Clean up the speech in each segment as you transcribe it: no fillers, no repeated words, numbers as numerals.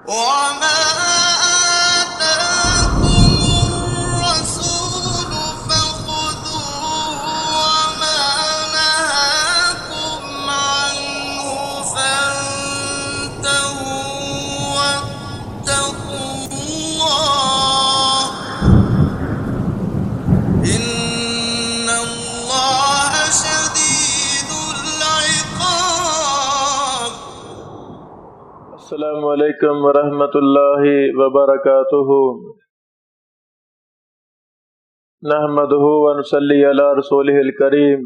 وما آتاكم الرسول فخذوه وما نهاكم عنه فانتهوا واتقوا الله إن الله شديد العقاب. السلام علیکم ورحمۃ اللہ وبرکاتہ. نحمده ونصلی علی رسولہ الکریم.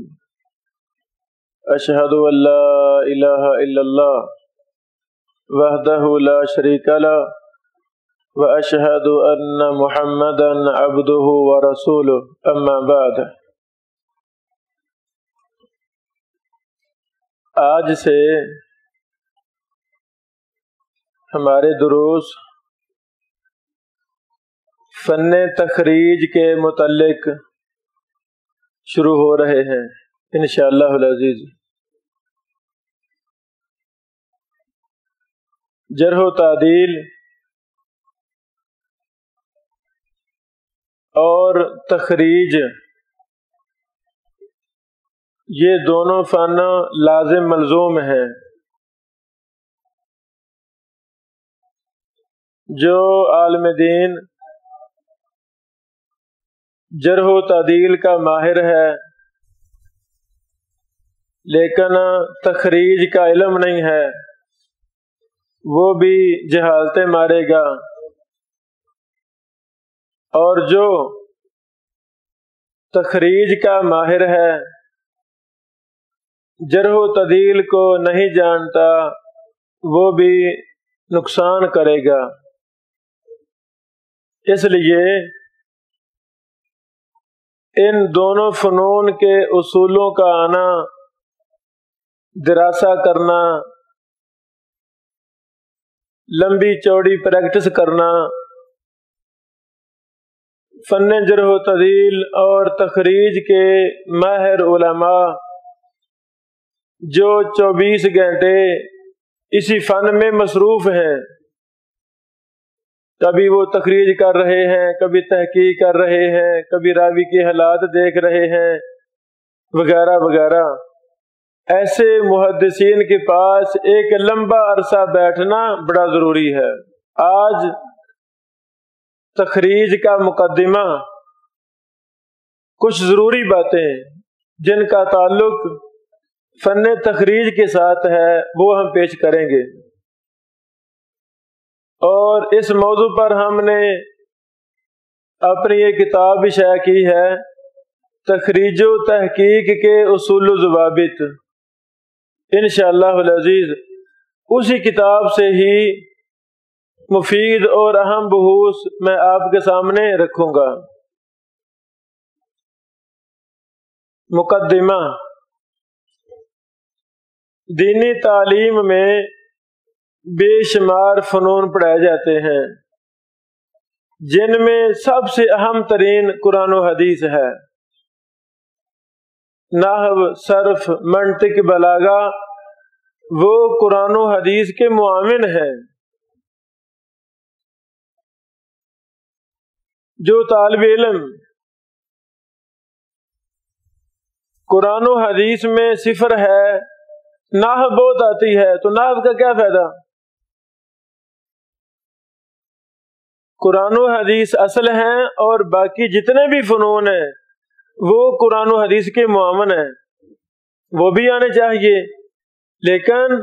اشہد ان لا الہ الا اللہ وحدہ لا شریک لہ واشہد ان محمدا عبدہ ورسولہ. اما بعد. آج سے ہمارے دروس فن تخریج کے متعلق شروع ہو رہے ہیں انشاءاللہ العزیز. جرح و تعدیل اور تخریج یہ دونوں فن لازم ملزوم ہیں. جو عالم دین جرح و تعدیل کا ماہر ہے لیکن تخریج کا علم نہیں ہے وہ بھی جہالتیں مارے گا، اور جو تخریج کا ماہر ہے جرح و تعدیل کو نہیں جانتا وہ بھی نقصان کرے گا. اس لیے ان دونوں فنون کے اصولوں کا آنا، دراسہ کرنا، لمبی چوڑی پریکٹس کرنا، فن جرح و تعدیل اور تخریج کے ماہر علماء جو 24 گھنٹے اسی فن میں مصروف ہیں، کبھی وہ تخریج کر رہے ہیں، کبھی تحقیق کر رہے ہیں، کبھی راوی کے حالات دیکھ رہے ہیں وغیرہ وغیرہ، ایسے محدثین کے پاس ایک لمبا عرصہ بیٹھنا بڑا ضروری ہے. آج تخریج کا مقدمہ، کچھ ضروری باتیں جن کا تعلق فن تخریج کے ساتھ ہے وہ ہم پیش کریں گے. اور اس موضوع پر ہم نے اپنی یہ کتاب بھی شائع کی ہے، تخریج و تحقیق کے اصول و ضوابط. انشاءاللہ العزیز اسی کتاب سے ہی مفید اور اہم بحوث میں آپ کے سامنے رکھوں گا. مقدمہ. دینی تعلیم میں بے شمار فنون پڑھائے جاتے ہیں جن میں سب سے اہم ترین قرآن و حدیث ہے. نحو، صرف، منطق، بلاغہ وہ قرآن و حدیث کے معاون ہیں. جو طالب علم قرآن و حدیث میں صفر ہے، نحو بہت آتی ہے، تو نحو کا کیا فائدہ؟ قرآن و حدیث اصل ہیں اور باقی جتنے بھی فنون ہیں وہ قرآن و حدیث کے معاون ہیں، وہ بھی آنے چاہیے. لیکن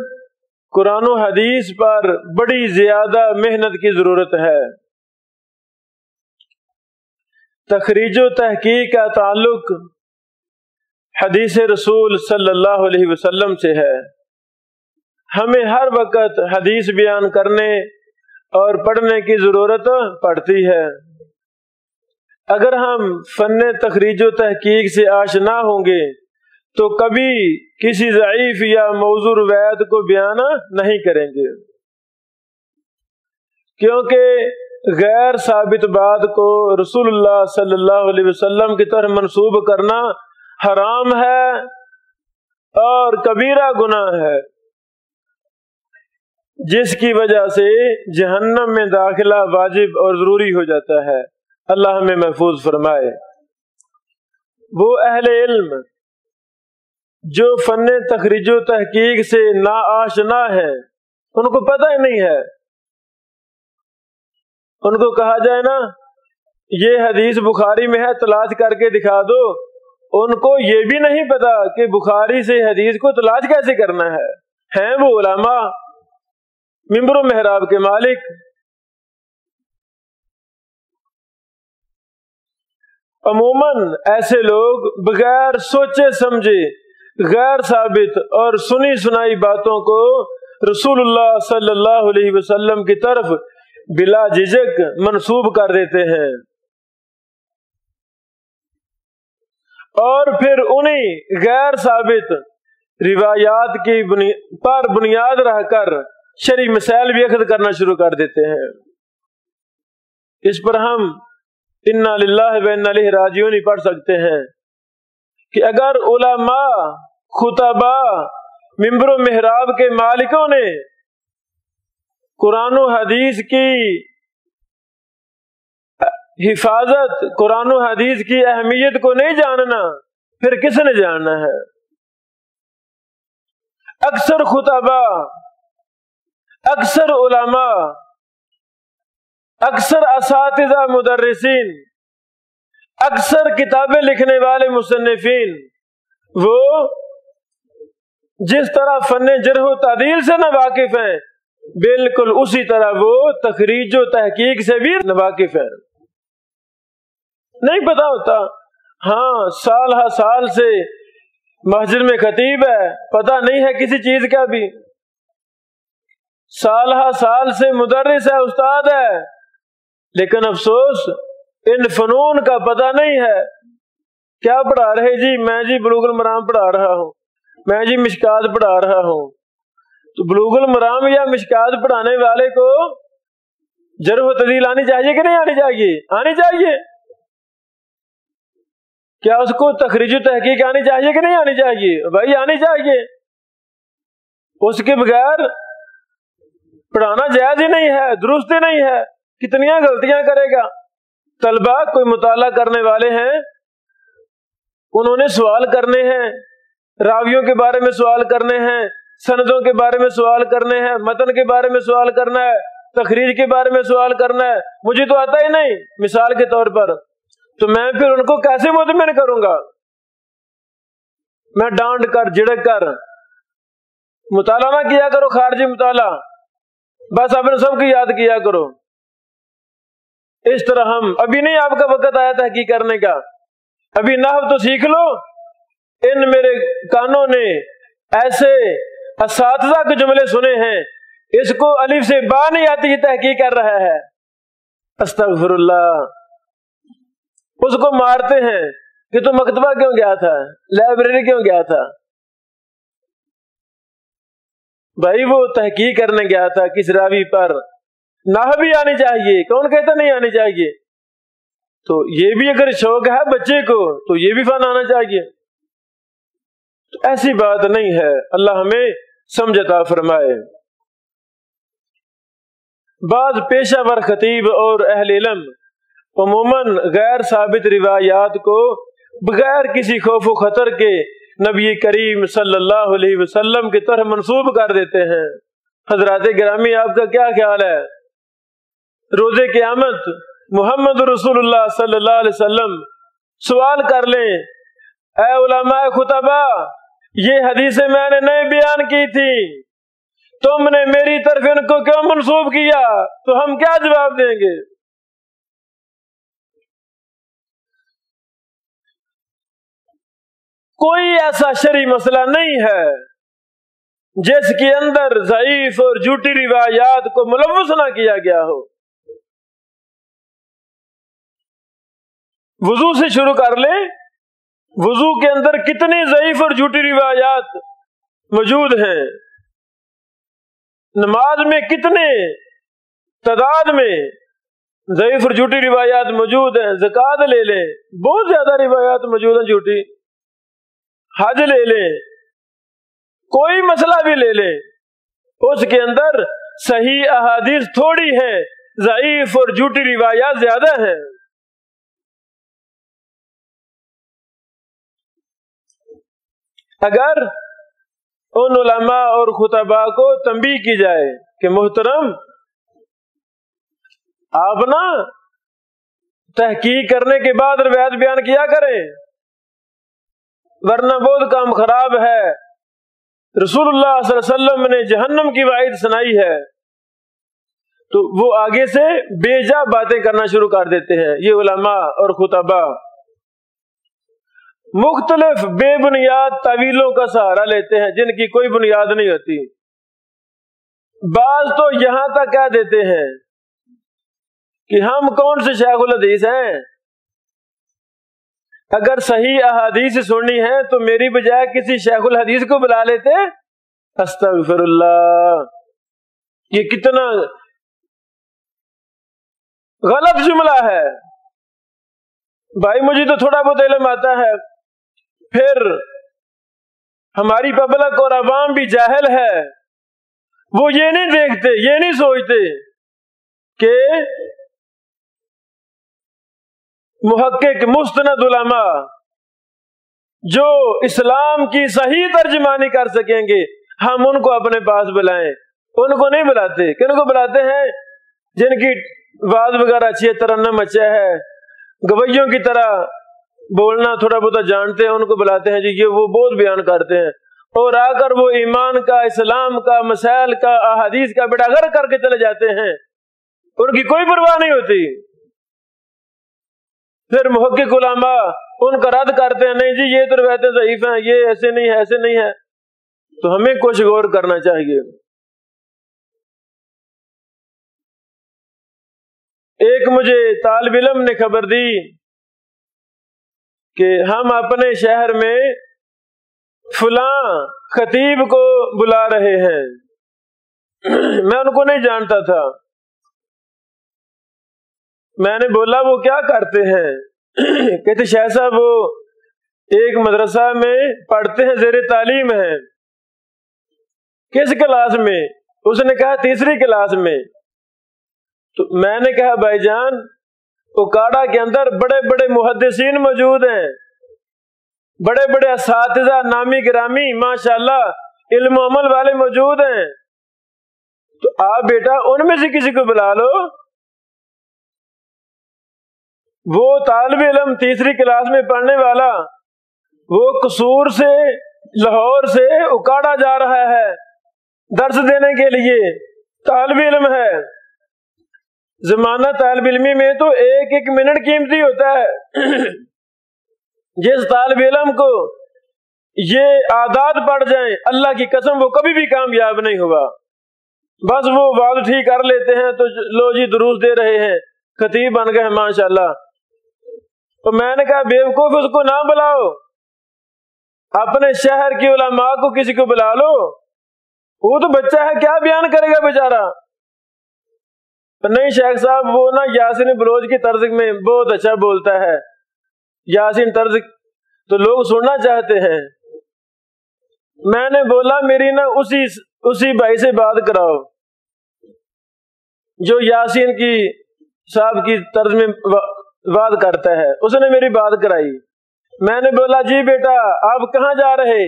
قرآن و حدیث پر بڑی زیادہ محنت کی ضرورت ہے. تخریج و تحقیق کا تعلق حدیث رسول صلی اللہ علیہ وسلم سے ہے. ہمیں ہر وقت حدیث بیان کرنے اور پڑھنے کی ضرورت پڑتی ہے. اگر ہم فن تخریج و تحقیق سے آشنا ہوں گے تو کبھی کسی ضعیف یا موضوع روایت کو بیان نہیں کریں گے، کیونکہ غیر ثابت بات کو رسول اللہ صلی اللہ علیہ وسلم کی طرف منسوب کرنا حرام ہے اور کبیرہ گناہ ہے. جس کی وجہ سے جہنم میں داخلہ واجب اور ضروری ہو جاتا ہے۔ اللہ ہمیں محفوظ فرمائے۔ وہ اہل علم جو فن تخریج و تحقیق سے ناآشنا ہے، ان کو پتہ ہی نہیں ہے، ان کو کہا جائے نا یہ حدیث بخاری میں ہے تلاش کر کے دکھا دو، ان کو یہ بھی نہیں پتا کہ بخاری سے حدیث کو تلاش کیسے کرنا ہے۔ ہیں وہ علماء منبر و محراب کے مالک۔ عموماً ایسے لوگ بغیر سوچے سمجھے غیر ثابت اور سنی سنائی باتوں کو رسول اللہ صلی اللہ علیہ وسلم کی طرف بلا جھجک منسوب کر دیتے ہیں، اور پھر انہیں غیر ثابت روایات کی پر بنیاد رہ کر شرعی مسائل بھی اخذ کرنا شروع کر دیتے ہیں۔ اس پر ہم انا للہ و انا الیہ راجعون ہی پڑھ سکتے ہیں کہ اگر علماء خطبا منبر و محراب کے مالکوں نے قرآن و حدیث کی حفاظت، قرآن و حدیث کی اہمیت کو نہیں جاننا، پھر کس نے جاننا ہے؟ اکثر خطبا، اکثر علماء، اکثر اساتذہ مدرسین، اکثر کتابیں لکھنے والے مصنفین، وہ جس طرح فن جرح و تعدیل سے ناواقف ہیں، بالکل اسی طرح وہ تخریج و تحقیق سے بھی ناواقف ہیں۔ نہیں پتا ہوتا، ہاں سال ہا سال سے مسجد میں خطیب ہے، پتہ نہیں ہے کسی چیز کا بھی، سال ہا سال سے مدرس ہے، استاد ہے، لیکن افسوس ان فنون کا پتہ نہیں ہے۔ کیا پڑھا رہے جی؟ میں جی بلوغ المرام پڑھا رہا ہوں، میں جی مشکات پڑھا رہا ہوں۔ تو بلوغ المرام یا مشکات پڑھانے والے کو جرح و تعدیل آنی چاہیے کہ نہیں آنی چاہیے؟ آنی چاہیے۔ کیا اس کو تخریج و تحقیق آنی چاہیے کہ نہیں آنی چاہیے؟ بھائی آنی چاہیے، اس کے بغیر پڑھانا جائز ہی نہیں ہے، درست ہی نہیں ہے۔ کتنی غلطیاں کرے گا۔ طلبہ کوئی مطالعہ کرنے والے ہیں، انہوں نے سوال کرنے ہیں، راویوں کے بارے میں سوال کرنے ہیں، سندوں کے بارے میں سوال کرنے ہیں، متن کے بارے میں سوال کرنا ہے، تخریج کے بارے میں سوال کرنا ہے۔ مجھے تو آتا ہی نہیں مثال کے طور پر، تو میں پھر ان کو کیسے مطمئن کروں گا؟ میں ڈانٹ کر جھڑک کر مطالعہ نہ کیا کرو، خارجی مطالعہ، بس اپنے سب کی یاد کیا کرو۔ اس طرح ہم ابھی نہیں، آپ کا وقت آیا تحقیق کرنے کا، ابھی نحو تو سیکھ لو۔ ان میرے کانوں نے ایسے اساتذہ کے جملے سنے ہیں، اس کو الف سے با نہیں آتی، یہ تحقیق کر رہا ہے، استغفر اللہ۔ اس کو مارتے ہیں کہ تو مکتبہ کیوں گیا تھا، لائبریری کیوں گیا تھا؟ بھائی وہ تحقیق کرنے گیا تھا کس راوی پر، نحو بھی آنی چاہیے، کون کہتا نہیں آنی چاہیے؟ تو یہ بھی اگر شوق ہے بچے کو تو یہ بھی فن آنا چاہیے۔ تو ایسی بات نہیں ہے، اللہ ہمیں سمجھ عطا فرمائے۔ بعض پیشہ ور خطیب اور اہل علم عموماً غیر ثابت روایات کو بغیر کسی خوف و خطر کے نبی کریم صلی اللہ علیہ وسلم کی طرح منسوب کر دیتے ہیں۔ حضرات گرامی، آپ کا کیا خیال ہے؟ روز قیامت محمد رسول اللہ صلی اللہ علیہ وسلم سوال کر لیں، اے علماء خطبہ، یہ حدیثیں میں نے نہیں بیان کی تھی، تم نے میری طرف ان کو کیوں منسوب کیا؟ تو ہم کیا جواب دیں گے؟ کوئی ایسا شرعی مسئلہ نہیں ہے جس کے اندر ضعیف اور جھوٹی روایات کو ملوث نہ کیا گیا ہو۔ وضو سے شروع کر لیں، وضو کے اندر کتنی ضعیف اور جھوٹی روایات موجود ہیں، نماز میں کتنے تعداد میں ضعیف اور جھوٹی روایات موجود ہیں، زکوٰۃ لے لیں بہت زیادہ روایات موجود ہیں جھوٹی، حج لے لیں، کوئی مسئلہ بھی لے لیں، اس کے اندر صحیح احادیث تھوڑی ہیں، ضعیف اور جھوٹی روایات زیادہ ہیں۔ اگر ان علماء اور خطباء کو تنبیہ کی جائے کہ محترم آپ نا تحقیق کرنے کے بعد روایت بیان کیا کریں، ورنہ بہت کام خراب ہے، رسول اللہ صلی اللہ علیہ وسلم نے جہنم کی وعید سنائی ہے، تو وہ آگے سے بے جا باتیں کرنا شروع کر دیتے ہیں۔ یہ علماء اور خطباء مختلف بے بنیاد تعویلوں کا سہارا لیتے ہیں جن کی کوئی بنیاد نہیں ہوتی۔ بعض تو یہاں تک کہہ دیتے ہیں کہ ہم کون سے شیخ الحدیث ہیں، اگر صحیح احادیث سننی ہے تو میری بجائے کسی شیخ الحدیث کو بلا لیتے۔ استغفر اللہ، یہ کتنا غلط جملہ ہے۔ بھائی مجھے تو تھوڑا بہت علم آتا ہے، پھر ہماری پبلک اور عوام بھی جاہل ہے، وہ یہ نہیں دیکھتے، یہ نہیں سوچتے کہ محقق مستند علماء جو اسلام کی صحیح ترجمانی کر سکیں گے ہم ان کو اپنے پاس بلائیں۔ ان کو نہیں بلاتے، کن کو بلاتے ہیں؟ جن کی آواز وغیرہ اچھی ہے، ترنم اچھا ہے، گویوں کی طرح بولنا تھوڑا بہت جانتے ہیں، ان کو بلاتے ہیں جی یہ وہ بہت بیان کرتے ہیں، اور آ کر وہ ایمان کا، اسلام کا، مسائل کا، احادیث کا بیڑا غرق کر کے چلے جاتے ہیں، ان کی کوئی پرواہ نہیں ہوتی۔ پھر محقق علماء ان کا رد کرتے ہیں، نہیں جی یہ تو روایتیں ضعیف ہیں، یہ ایسے نہیں ہے، ایسے نہیں ہے۔ تو ہمیں کچھ غور کرنا چاہیے۔ ایک مجھے طالب علم نے خبر دی کہ ہم اپنے شہر میں فلاں خطیب کو بلا رہے ہیں، میں ان کو نہیں جانتا تھا۔ میں نے بولا وہ کیا کرتے ہیں؟ کہتے شاہ صاحب وہ ایک مدرسہ میں پڑھتے ہیں، زیر تعلیم ہیں۔ کس کلاس میں؟ اس نے کہا تیسری کلاس میں۔ تو میں نے کہا بھائی جان اکاڑا کے اندر بڑے بڑے محدثین موجود ہیں، بڑے بڑے اساتذہ نامی گرامی ماشاءاللہ علم و عمل والے موجود ہیں، تو آپ بیٹا ان میں سے کسی کو بلا لو۔ وہ طالب علم تیسری کلاس میں پڑھنے والا، وہ قصور سے لاہور سے اکاڑا جا رہا ہے درس دینے کے لیے، طالب علم ہے۔ زمانہ طالب علمی میں تو ایک ایک منٹ قیمتی ہوتا ہے۔ جس طالب علم کو یہ عادات پڑ جائیں اللہ کی قسم وہ کبھی بھی کامیاب نہیں ہوا۔ بس وہ بات ٹھیک کر لیتے ہیں تو لو جی دروس دے رہے ہیں، خطیب بن گئے ماشاءاللہ۔ تو میں نے کہا بیوقوف اس کو نہ بلاؤ، اپنے شہر کی علماء کو کسی کو بلا لو، وہ تو بچہ ہے کیا بیان کرے گا بیچارہ۔ نہیں شیخ صاحب وہ نا یاسین بلوچ کی طرز میں بہت اچھا بولتا ہے، یاسین طرز تو لوگ سننا چاہتے ہیں۔ میں نے بولا میری نا اسی بھائی سے بات کراؤ جو یاسین کی صاحب کی طرز میں بات کرتا ہے۔ اس نے میری بات کرائی۔ میں نے بولا جی بیٹا آپ کہاں جا رہے؟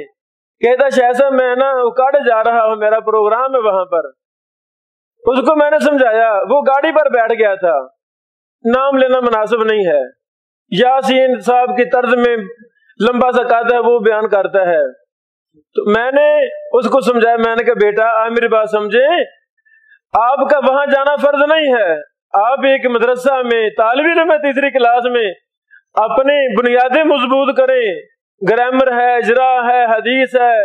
کہتا شیخ صاحب میں نا اکاڑے جا رہا ہوں، میرا پروگرام ہے وہاں پر۔ اس کو میں نے سمجھایا، وہ گاڑی پر بیٹھ گیا تھا، نام لینا مناسب نہیں ہے، یاسین صاحب کی طرز میں لمبا سا کہتا ہے وہ بیان کرتا ہے۔ تو میں نے اس کو سمجھایا، میں نے کہا بیٹا آپ میری بات سمجھیں، آپ کا وہاں جانا فرض نہیں ہے، آپ ایک مدرسہ میں طالب علم ہے تیسری کلاس میں، اپنی بنیادیں مضبوط کریں، گرامر ہے، اجرا ہے، حدیث ہے،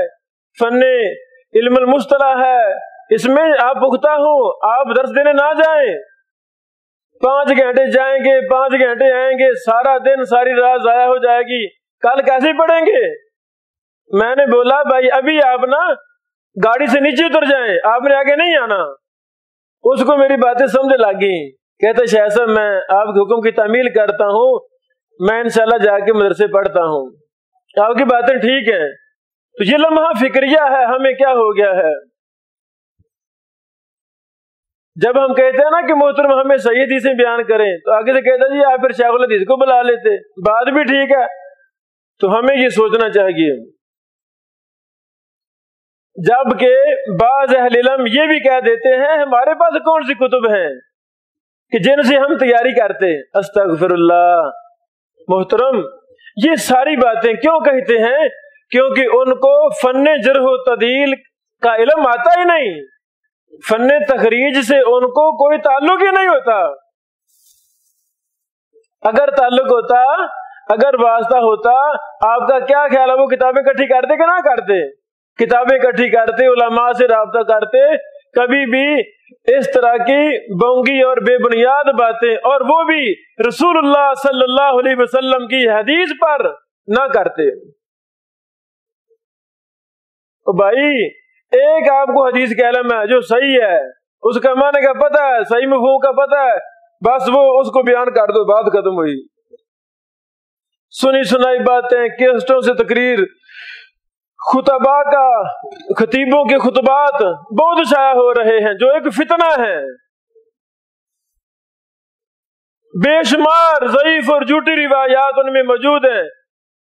فن علم المصطلح ہے، اس میں آپ پختہ ہوں، آپ درس دینے نہ جائیں۔ 5 گھنٹے جائیں گے 5 گھنٹے آئیں گے، سارا دن ساری رات ضائع ہو جائے گی، کل کیسے پڑھیں گے؟ میں نے بولا بھائی ابھی آپ نا گاڑی سے نیچے اتر جائیں، آپ نے آگے نہیں آنا۔ اس کو میری باتیں سمجھ لگی، کہتا شیخ صاحب میں آپ کے حکم کی تعمیل کرتا ہوں، میں انشاءاللہ جا کے مدرسے پڑھتا ہوں، آپ کی باتیں ٹھیک ہیں۔ تو یہ لمحہ فکریہ ہے، ہمیں کیا ہو گیا ہے؟ جب ہم کہتے ہیں نا کہ محترم ہمیں صحیح حدیثیں بیان کریں تو آگے سے کہتا جی آپ پھر شیخ الحدیث کو بلا لیتے، بات بھی ٹھیک ہے۔ تو ہمیں یہ سوچنا چاہیے، جبکہ بعض اہل علم یہ بھی کہہ دیتے ہیں ہمارے پاس کون سی کتب ہیں کہ جن سے ہم تیاری کرتے۔ استغفر اللہ۔ محترم یہ ساری باتیں کیوں کہتے ہیں؟ کیونکہ ان کو فن جرح و تعدیل کا علم آتا ہی نہیں، فن تخریج سے ان کو کوئی تعلق ہی نہیں ہوتا۔ اگر تعلق ہوتا، اگر واسطہ ہوتا، آپ کا کیا خیال ہے وہ کتابیں اکٹھی کرتے کہ نہ کرتے؟ کتابیں اکٹھی کرتے، علماء سے رابطہ کرتے، کبھی بھی اس طرح کی بونگی اور بے بنیاد باتیں، اور وہ بھی رسول اللہ صلی اللہ علیہ وسلم کی حدیث پر نہ کرتے۔ بھائی ایک آپ کو حدیث کا علم ہے جو صحیح ہے، اس کا معنی کا پتہ ہے، صحیح مفہوم کا پتہ ہے، بس وہ اس کو بیان کر دو، بات ختم ہوئی۔ سنی سنائی باتیں، کیسٹوں سے تقریر، خطباء کا، خطیبوں کے خطبات بہت شائع ہو رہے ہیں جو ایک فتنہ ہے۔ بے شمار ضعیف اور جھوٹی روایات ان میں موجود ہیں۔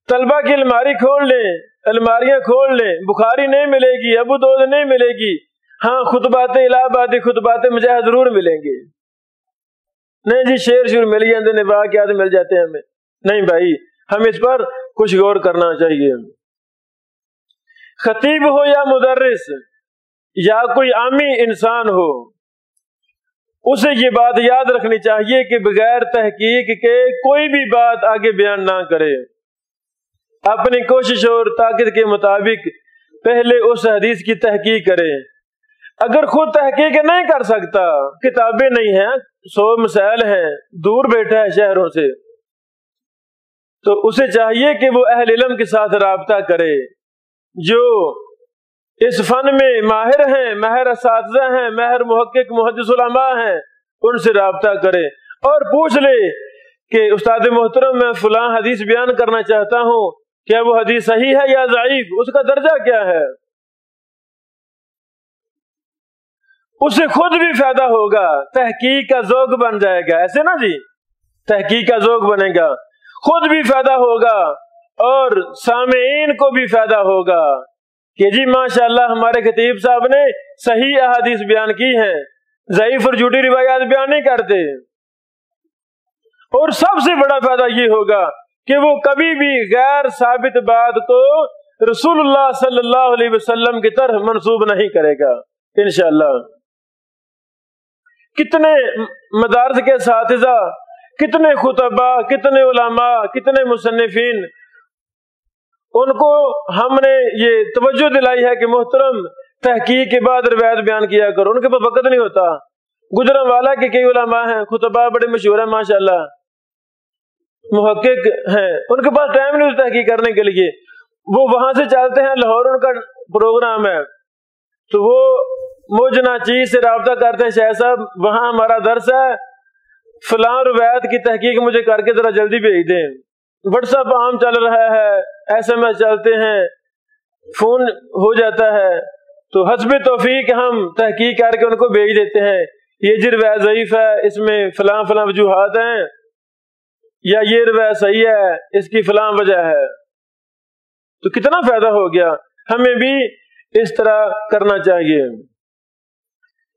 طلبہ کی الماری کھول لیں، الماریاں کھول لیں، بخاری نہیں ملے گی، ابو داؤد نہیں ملے گی، ہاں خطبات الہ آبادی، خطبات مجاہد ضرور ملیں گے۔ نہیں جی شعر شور مل جاتے ہیں، واقعات مل جاتے ہیں ہمیں۔ نہیں بھائی، ہم اس پر کچھ غور کرنا چاہیے۔ خطیب ہو یا مدرس یا کوئی عامی انسان ہو، اسے یہ بات یاد رکھنی چاہیے کہ بغیر تحقیق کے کوئی بھی بات آگے بیان نہ کرے۔ اپنی کوشش اور طاقت کے مطابق پہلے اس حدیث کی تحقیق کرے۔ اگر خود تحقیق نہیں کر سکتا، کتابیں نہیں ہیں، 100 مسائل ہیں، دور بیٹھا ہے شہروں سے، تو اسے چاہیے کہ وہ اہل علم کے ساتھ رابطہ کرے جو اس فن میں ماہر ہیں، ماہر اساتذہ ہیں، ماہر محقق محدث علماء ہیں، ان سے رابطہ کرے اور پوچھ لے کہ استاد محترم میں فلاں حدیث بیان کرنا چاہتا ہوں، کیا وہ حدیث صحیح ہے یا ضعیف، اس کا درجہ کیا ہے؟ اسے خود بھی فائدہ ہوگا، تحقیق کا ذوق بن جائے گا، ایسے نا جی، تحقیق کا ذوق بنے گا، خود بھی فائدہ ہوگا اور سامعین کو بھی فائدہ ہوگا کہ جی ماشاءاللہ ہمارے خطیب صاحب نے صحیح احادیث بیان کی ہیں، ضعیف اور جھوٹی روایات بیان نہیں کرتے۔ اور سب سے بڑا فائدہ یہ ہوگا کہ وہ کبھی بھی غیر ثابت بات کو رسول اللہ صلی اللہ علیہ وسلم کی طرف منسوب نہیں کرے گا انشاءاللہ۔ کتنے مدارس کے اساتذہ، کتنے خطباء، کتنے علماء، کتنے مصنفین، ان کو ہم نے یہ توجہ دلائی ہے کہ محترم تحقیق کے بعد روایت بیان کیا کرو، ان کے پاس وقت نہیں ہوتا۔ گجرانوالہ کے کئی علماء ہیں، خطباء بڑے مشہور ہیں ماشاءاللہ، محقق ہیں، ان کے پاس ٹائم نہیں ہوتا تحقیق کرنے کے لیے، وہ وہاں سے چلتے ہیں لاہور، ان کا پروگرام ہے تو وہ موجنا چیز سے رابطہ کرتے ہیں، شاہ صاحب وہاں ہمارا درس ہے، فلاں روایت کی تحقیق مجھے کر کے ذرا جلدی بھیج دیں۔ واٹس ایپ عام چل رہا ہے، ایس ایم ایس چلتے ہیں، فون ہو جاتا ہے، تو حسب توفیق ہم تحقیق کر کے ان کو بھیج دیتے ہیں، یہ جی روایت ضعیف ہے، اس میں فلاں فلاں وجوہات ہیں، یا یہ روایت صحیح ہے، اس کی فلاں وجہ ہے۔ تو کتنا فائدہ ہو گیا، ہمیں بھی اس طرح کرنا چاہیے۔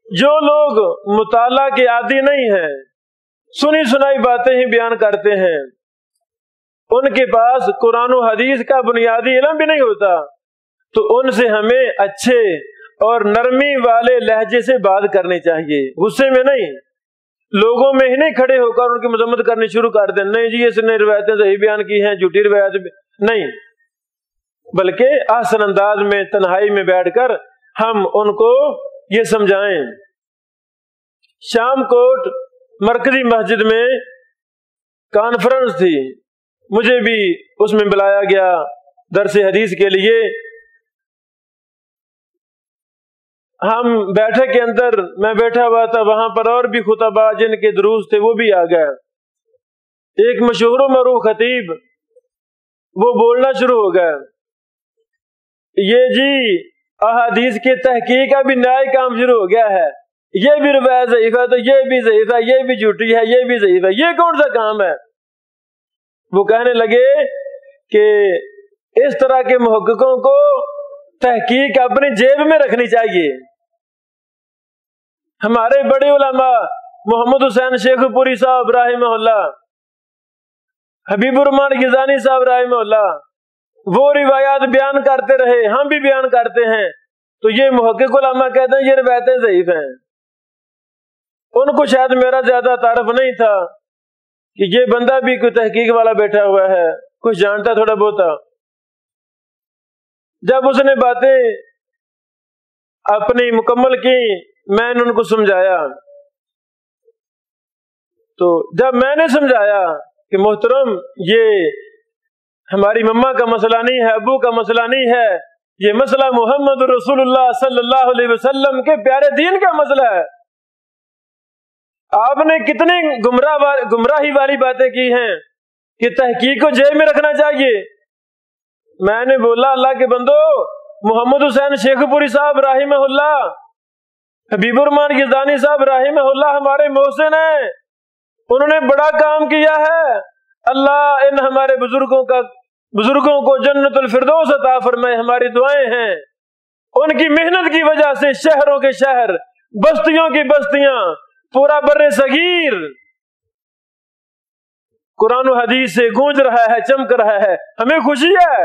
جو لوگ مطالعہ کے عادی نہیں ہیں، سنی سنائی باتیں ہی بیان کرتے ہیں، ان کے پاس قرآن و حدیث کا بنیادی علم بھی نہیں ہوتا، تو ان سے ہمیں اچھے اور نرمی والے لہجے سے بات کرنی چاہیے، غصے میں نہیں، لوگوں میں ہی نہیں کھڑے ہو کر ان کی مذمت کرنی شروع کر دیں، نہیں جی اس نے روایتیں صحیح بیان کی ہیں، جھوٹی روایت نہیں، بلکہ احسن انداز میں تنہائی میں بیٹھ کر ہم ان کو یہ سمجھائیں۔ شام کوٹ مرکزی مسجد میں کانفرنس تھی، مجھے بھی اس میں بلایا گیا درس حدیث کے لیے۔ ہم بیٹھے کے اندر، میں بیٹھا ہوا تھا، وہاں پر اور بھی خطباء جن کے دروس تھے وہ بھی آ گئے۔ ایک مشہور و معروف خطیب وہ بولنا شروع ہو گئے، یہ جی احادیث کے تحقیق کا بھی نیا کام شروع ہو گیا ہے، یہ بھی روایت ضعیف ہے تو یہ بھی ضعیف ہے، یہ بھی جھوٹی ہے، یہ بھی ضعیف ہے، یہ کون سا کام ہے؟ وہ کہنے لگے کہ اس طرح کے محققوں کو تحقیق اپنی جیب میں رکھنی چاہیے۔ ہمارے بڑے علماء محمد حسین شیخ پوری صاحب رحمہ اللہ، حبیب الرحمن گیزانی صاحب رحمہ اللہ، وہ روایات بیان کرتے رہے، ہم بھی بیان کرتے ہیں، تو یہ محقق علماء کہتے ہیں یہ روایتیں ضعیف ہیں۔ ان کو شاید میرا زیادہ تعارف نہیں تھا کہ یہ بندہ بھی کوئی تحقیق والا بیٹھا ہوا ہے، کچھ جانتا تھوڑا بہت۔ جب اس نے باتیں اپنی مکمل کی، میں نے ان کو سمجھایا، تو جب میں نے سمجھایا کہ محترم یہ ہماری مما کا مسئلہ نہیں ہے، ابو کا مسئلہ نہیں ہے، یہ مسئلہ محمد رسول اللہ صلی اللہ علیہ وسلم کے پیارے دین کا مسئلہ ہے۔ آپ نے کتنی گمراہی والی باتیں کی ہیں کہ تحقیق کو جیب میں رکھنا چاہیے۔ میں نے بولا اللہ کے بندو، محمد حسین شیخ پوری صاحب رحمہ اللہ، حبیب الرحمن گیزانی صاحب رحمہ اللہ ہمارے محسن ہیں، انہوں نے بڑا کام کیا ہے۔ اللہ ان ہمارے بزرگوں کو جنت الفردوس عطا فرمائے، ہماری دعائیں ہیں۔ ان کی محنت کی وجہ سے شہروں کے شہر، بستیوں کی بستیاں، پورا بر صغیر قرآن و حدیث سے گونج رہا ہے، چمک رہا ہے، ہمیں خوشی ہے۔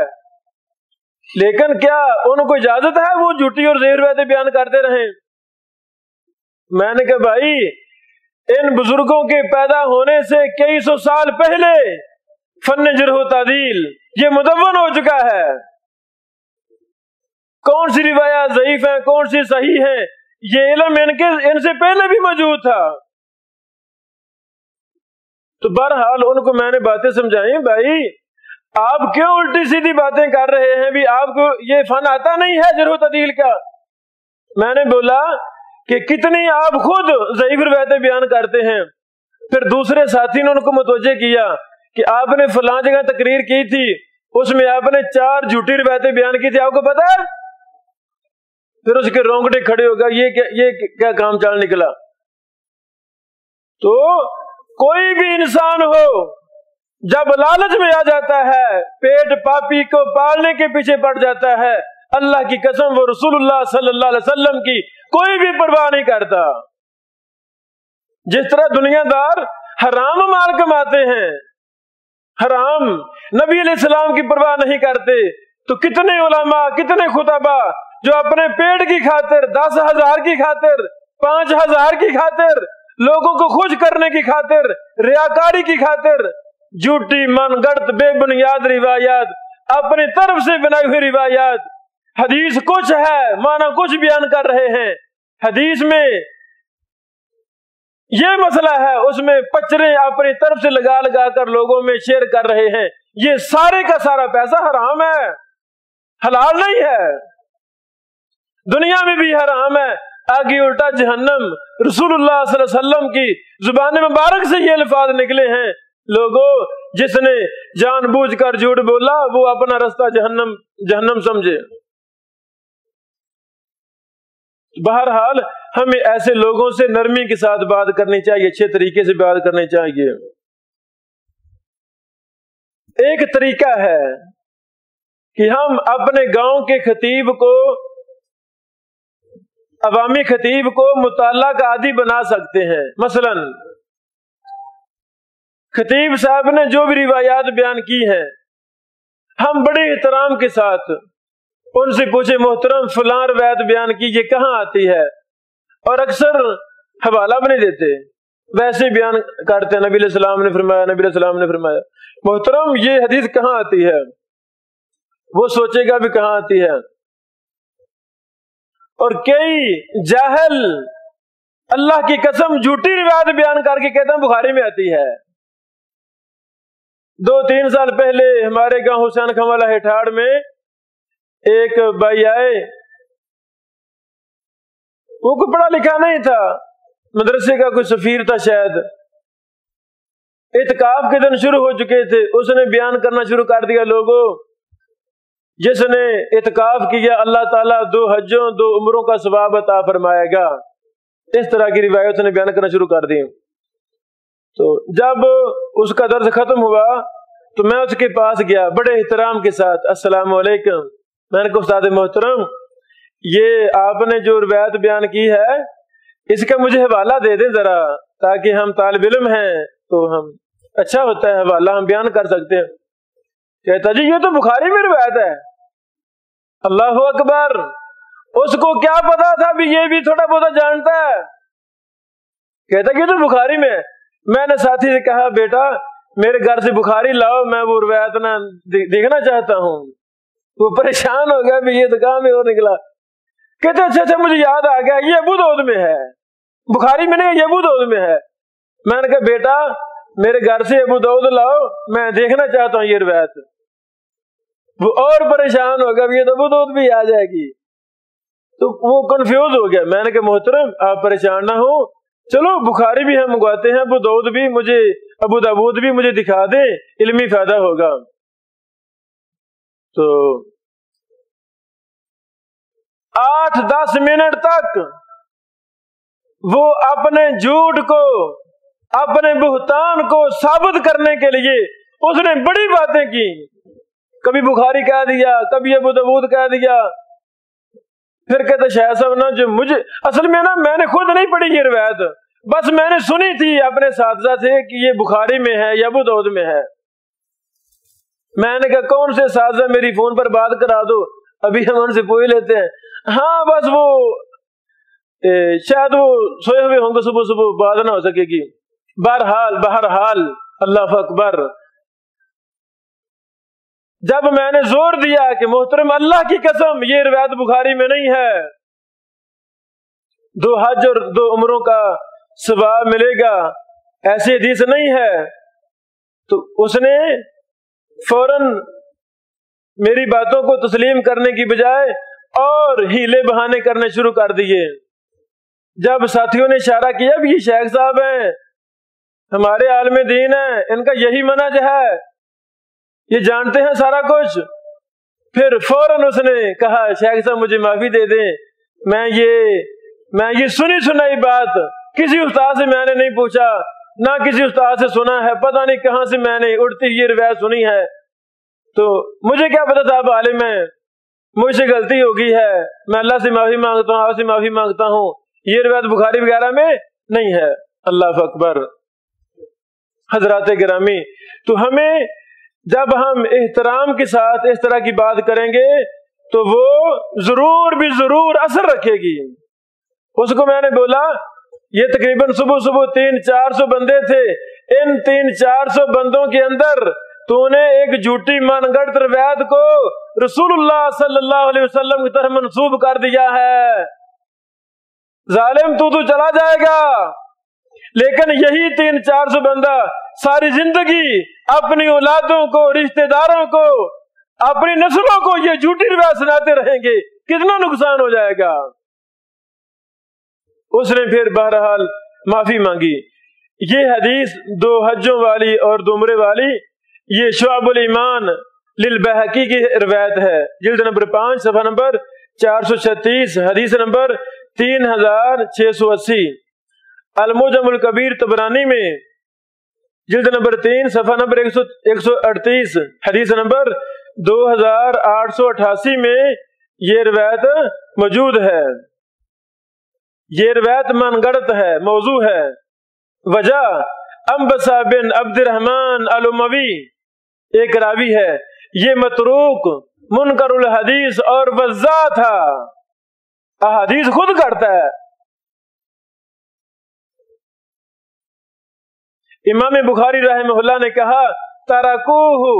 لیکن کیا ان کو اجازت ہے وہ جھوٹی اور ضعیف روایتیں بیان کرتے رہیں؟ میں نے کہا بھائی، ان بزرگوں کے پیدا ہونے سے کئی سو سال پہلے فن جرح و تعدیل یہ مدون ہو چکا ہے۔ کون سی روایات ضعیف ہیں، کون سی صحیح ہیں، یہ علم ان سے پہلے بھی موجود تھا۔ تو بہرحال ان کو میں نے باتیں سمجھائیں، بھائی آپ کیوں الٹی سیدھی باتیں کر رہے ہیں، بھی آپ کو یہ فن آتا نہیں ہے جرح و تعدیل کا؟ میں نے بولا کہ کتنی آپ خود ضعیف روایتیں بیان کرتے ہیں۔ پھر دوسرے ساتھی نے ان کو متوجہ کیا کہ آپ نے فلاں جگہ تقریر کی تھی، اس میں آپ نے 4 جھوٹی روایتیں بیان کی تھی، آپ کو پتا ہے؟ پھر اس کے رونگٹے کھڑے ہو گئے، یہ کیا کام چال نکلا؟ تو کوئی بھی انسان ہو جب لالچ میں آ جاتا ہے، پیٹ پاپی کو پالنے کے پیچھے پڑ جاتا ہے، اللہ کی قسم وہ رسول اللہ صلی اللہ علیہ وسلم کی کوئی بھی پرواہ نہیں کرتا۔ جس طرح دنیا دار حرام مال کماتے ہیں، حرام نبی علیہ السلام کی پرواہ نہیں کرتے، تو کتنے علماء، کتنے خطبہ جو اپنے پیٹ کی خاطر، 10,000 کی خاطر، 5,000 کی خاطر، لوگوں کو خوش کرنے کی خاطر، ریاکاری کی خاطر جھوٹی من گڑت بے بنیاد روایات، اپنی طرف سے بنائی ہوئی روایات، حدیث کچھ ہے معنی کچھ بیان کر رہے ہیں، حدیث میں یہ مسئلہ ہے، اس میں پچرے اپنی طرف سے لگا لگا کر لوگوں میں شیئر کر رہے ہیں، یہ سارے کا سارا پیسہ حرام ہے، حلال نہیں ہے، دنیا میں بھی حرام ہے، آگے الٹا جہنم۔ رسول اللہ صلی اللہ علیہ وسلم کی زبان مبارک سے یہ الفاظ نکلے ہیں، لوگوں جس نے جان بوجھ کر جھوٹ بولا وہ اپنا راستہ جہنم سمجھے۔ بہرحال ہمیں ایسے لوگوں سے نرمی کے ساتھ بات کرنی چاہیے، اچھے طریقے سے بات کرنی چاہیے۔ ایک طریقہ ہے کہ ہم اپنے گاؤں کے خطیب کو، عوامی خطیب کو مطالعہ کا عادی بنا سکتے ہیں۔ مثلا خطیب صاحب نے جو بھی روایات بیان کی ہیں، ہم بڑے احترام کے ساتھ ان سے پوچھے محترم فلاں روایت بیان کی، یہ کہاں آتی ہے؟ اور اکثر حوالہ بھی نہیں دیتے، ویسے بیان کرتے ہیں، نبی علیہ السلام نے فرمایا، نبی علیہ السلام نے فرمایا۔ محترم یہ حدیث کہاں آتی ہے؟ وہ سوچے گا بھی کہاں آتی ہے۔ اور کئی جاہل اللہ کی قسم جھوٹی روایت بیان کر کے کہتے ہیں بخاری میں آتی ہے۔ 2-3 سال پہلے ہمارے گاؤں حسین خمالہ ہٹھاڑ میں ایک بھائی آئے، وہ کوئی پڑھا لکھا نہیں تھا، مدرسے کا کوئی سفیر تھا شاید، اعتکاف کے دن شروع ہو چکے تھے، اس نے بیان کرنا شروع کر دیا، لوگوں جس نے اعتکاف کیا اللہ تعالیٰ 2 حجوں 2 عمروں کا ثواب عطا فرمائے گا۔ اس طرح کی روایت نے بیان کرنا شروع کر دی. تو جب اس کا درس ختم ہوا تو میں اس کے پاس گیا بڑے احترام کے ساتھ. السلام علیکم. میں نے کہا استاد محترم یہ آپ نے جو روایت بیان کی ہے اس کا مجھے حوالہ دے دیں ذرا، تاکہ ہم طالب علم ہیں تو ہم اچھا ہوتا ہے حوالہ ہم بیان کر سکتے ہیں. کہتا جی یہ تو بخاری میں روایت ہے. اللہ اکبر. اس کو کیا پتا تھا بھی یہ بھی تھوڑا بہت جانتا ہے. کہتا کہ یہ تو بخاری میں ہے. میں نے ساتھی سے کہا بیٹا میرے گھر سے بخاری لاؤ، میں وہ روایت نہ دیکھنا چاہتا ہوں. وہ پریشان ہو گیا بھی یہ تو کہاں میں اور نکلا. کہتے اچھا مجھے یاد آ گیا یہ ابو داؤد میں ہے، بخاری میں نہیں، یہ ابو داؤد میں ہے. میں نے کہا بیٹا میرے گھر سے ابو داؤد لاؤ، میں دیکھنا چاہتا ہوں یہ روایت. وہ اور پریشان ہو گیا یہ تو ابو داؤد بھی آ جائے گی. تو وہ کنفیوز ہو گیا. میں نے کہا محترم آپ پریشان نہ ہو، چلو بخاری بھی ہم منگواتے ہیں، ابو داؤد بھی ابو داؤد بھی مجھے دکھا دیں، علمی فائدہ ہوگا. تو 8-10 منٹ تک وہ اپنے جھوٹ کو، اپنے بہتان کو ثابت کرنے کے لیے اس نے بڑی باتیں کی. کبھی بخاری کہہ دیا، کبھی ابو داؤد کہہ دیا. پھر کہتے شاہ صاحب نا جو مجھے اصل میں نا میں نے خود نہیں پڑھی یہ روایت، بس میں نے سنی تھی اپنے اساتذہ سے کہ یہ بخاری میں ہے یا ابو داؤد میں ہے. میں نے کہا کون سے اساتذہ میری فون پر بات کرا دو، ابھی ہم ان سے پوچھ لیتے ہیں. ہاں بس وہ شاید وہ سوئے ہوئے ہوں گے، صبح بات نہ ہو سکے گی. بہرحال اللہ اکبر. جب میں نے زور دیا کہ محترم اللہ کی قسم یہ روایت بخاری میں نہیں ہے، 2 حج اور 2 عمروں کا ثواب ملے گا، ایسی حدیث نہیں ہے، تو اس نے فوراً میری باتوں کو تسلیم کرنے کی بجائے اور ہیلے بہانے کرنے شروع کر دیے. جب ساتھیوں نے اشارہ کیا بھی یہ شیخ صاحب ہیں، ہمارے عالم دین ہیں، ان کا یہی منہج ہے، یہ جانتے ہیں سارا کچھ، پھر فوراً اس نے کہا شیخ صاحب مجھے معافی دے دیں، میں یہ سنی سنائی بات کسی استاد سے میں نے نہیں پوچھا، نہ کسی استاد سے سنا ہے، پتہ نہیں کہاں سے میں نے اڑتی یہ روایت سنی ہے، تو مجھے کیا پتا تھا آپ عالم ہیں، مجھ سے غلطی ہو گئی ہے، میں اللہ سے معافی مانگتا ہوں، آپ سے معافی مانگتا ہوں، یہ روایت بخاری وغیرہ میں نہیں ہے. اللہ اکبر. حضرات گرامی، تو ہمیں جب ہم احترام کے ساتھ اس طرح کی بات کریں گے تو وہ ضرور اثر رکھے گی. اس کو میں نے بولا یہ تقریباً صبح 300-400 بندے تھے، ان 300-400 بندوں کے اندر تو نے ایک جھوٹی من گڑت روایت کو رسول اللہ صلی اللہ علیہ وسلم کی طرف منسوب کر دیا ہے. ظالم تو چلا جائے گا، لیکن یہی 300-400 بندہ ساری زندگی اپنی اولادوں کو، رشتہ داروں کو، اپنی نسلوں کو یہ جھوٹی روایت سناتے رہیں گے، کتنا نقصان ہو جائے گا. اس نے پھر بہرحال معافی مانگی. یہ حدیث 2 حجوں والی اور 2 عمرے والی یہ شعب الایمان للبیہقی کی روایت ہے، جلد نمبر 5 صفحہ نمبر 436، حدیث نمبر 3680. المعجم الکبیر طبرانی میں جلد نمبر 3 صفحہ نمبر 138، حدیث نمبر 2888 میں یہ روایت موجود ہے. یہ روایت من گڑت ہے، موضوع ہے. وجہ انبسا بن عبد الرحمن الاموی ایک راوی ہے، یہ متروک، منکر-الحدیث اور وضاع تھا، احادیث خود کرتا ہے. امام بخاری رحمہ اللہ نے کہا ترکوہ،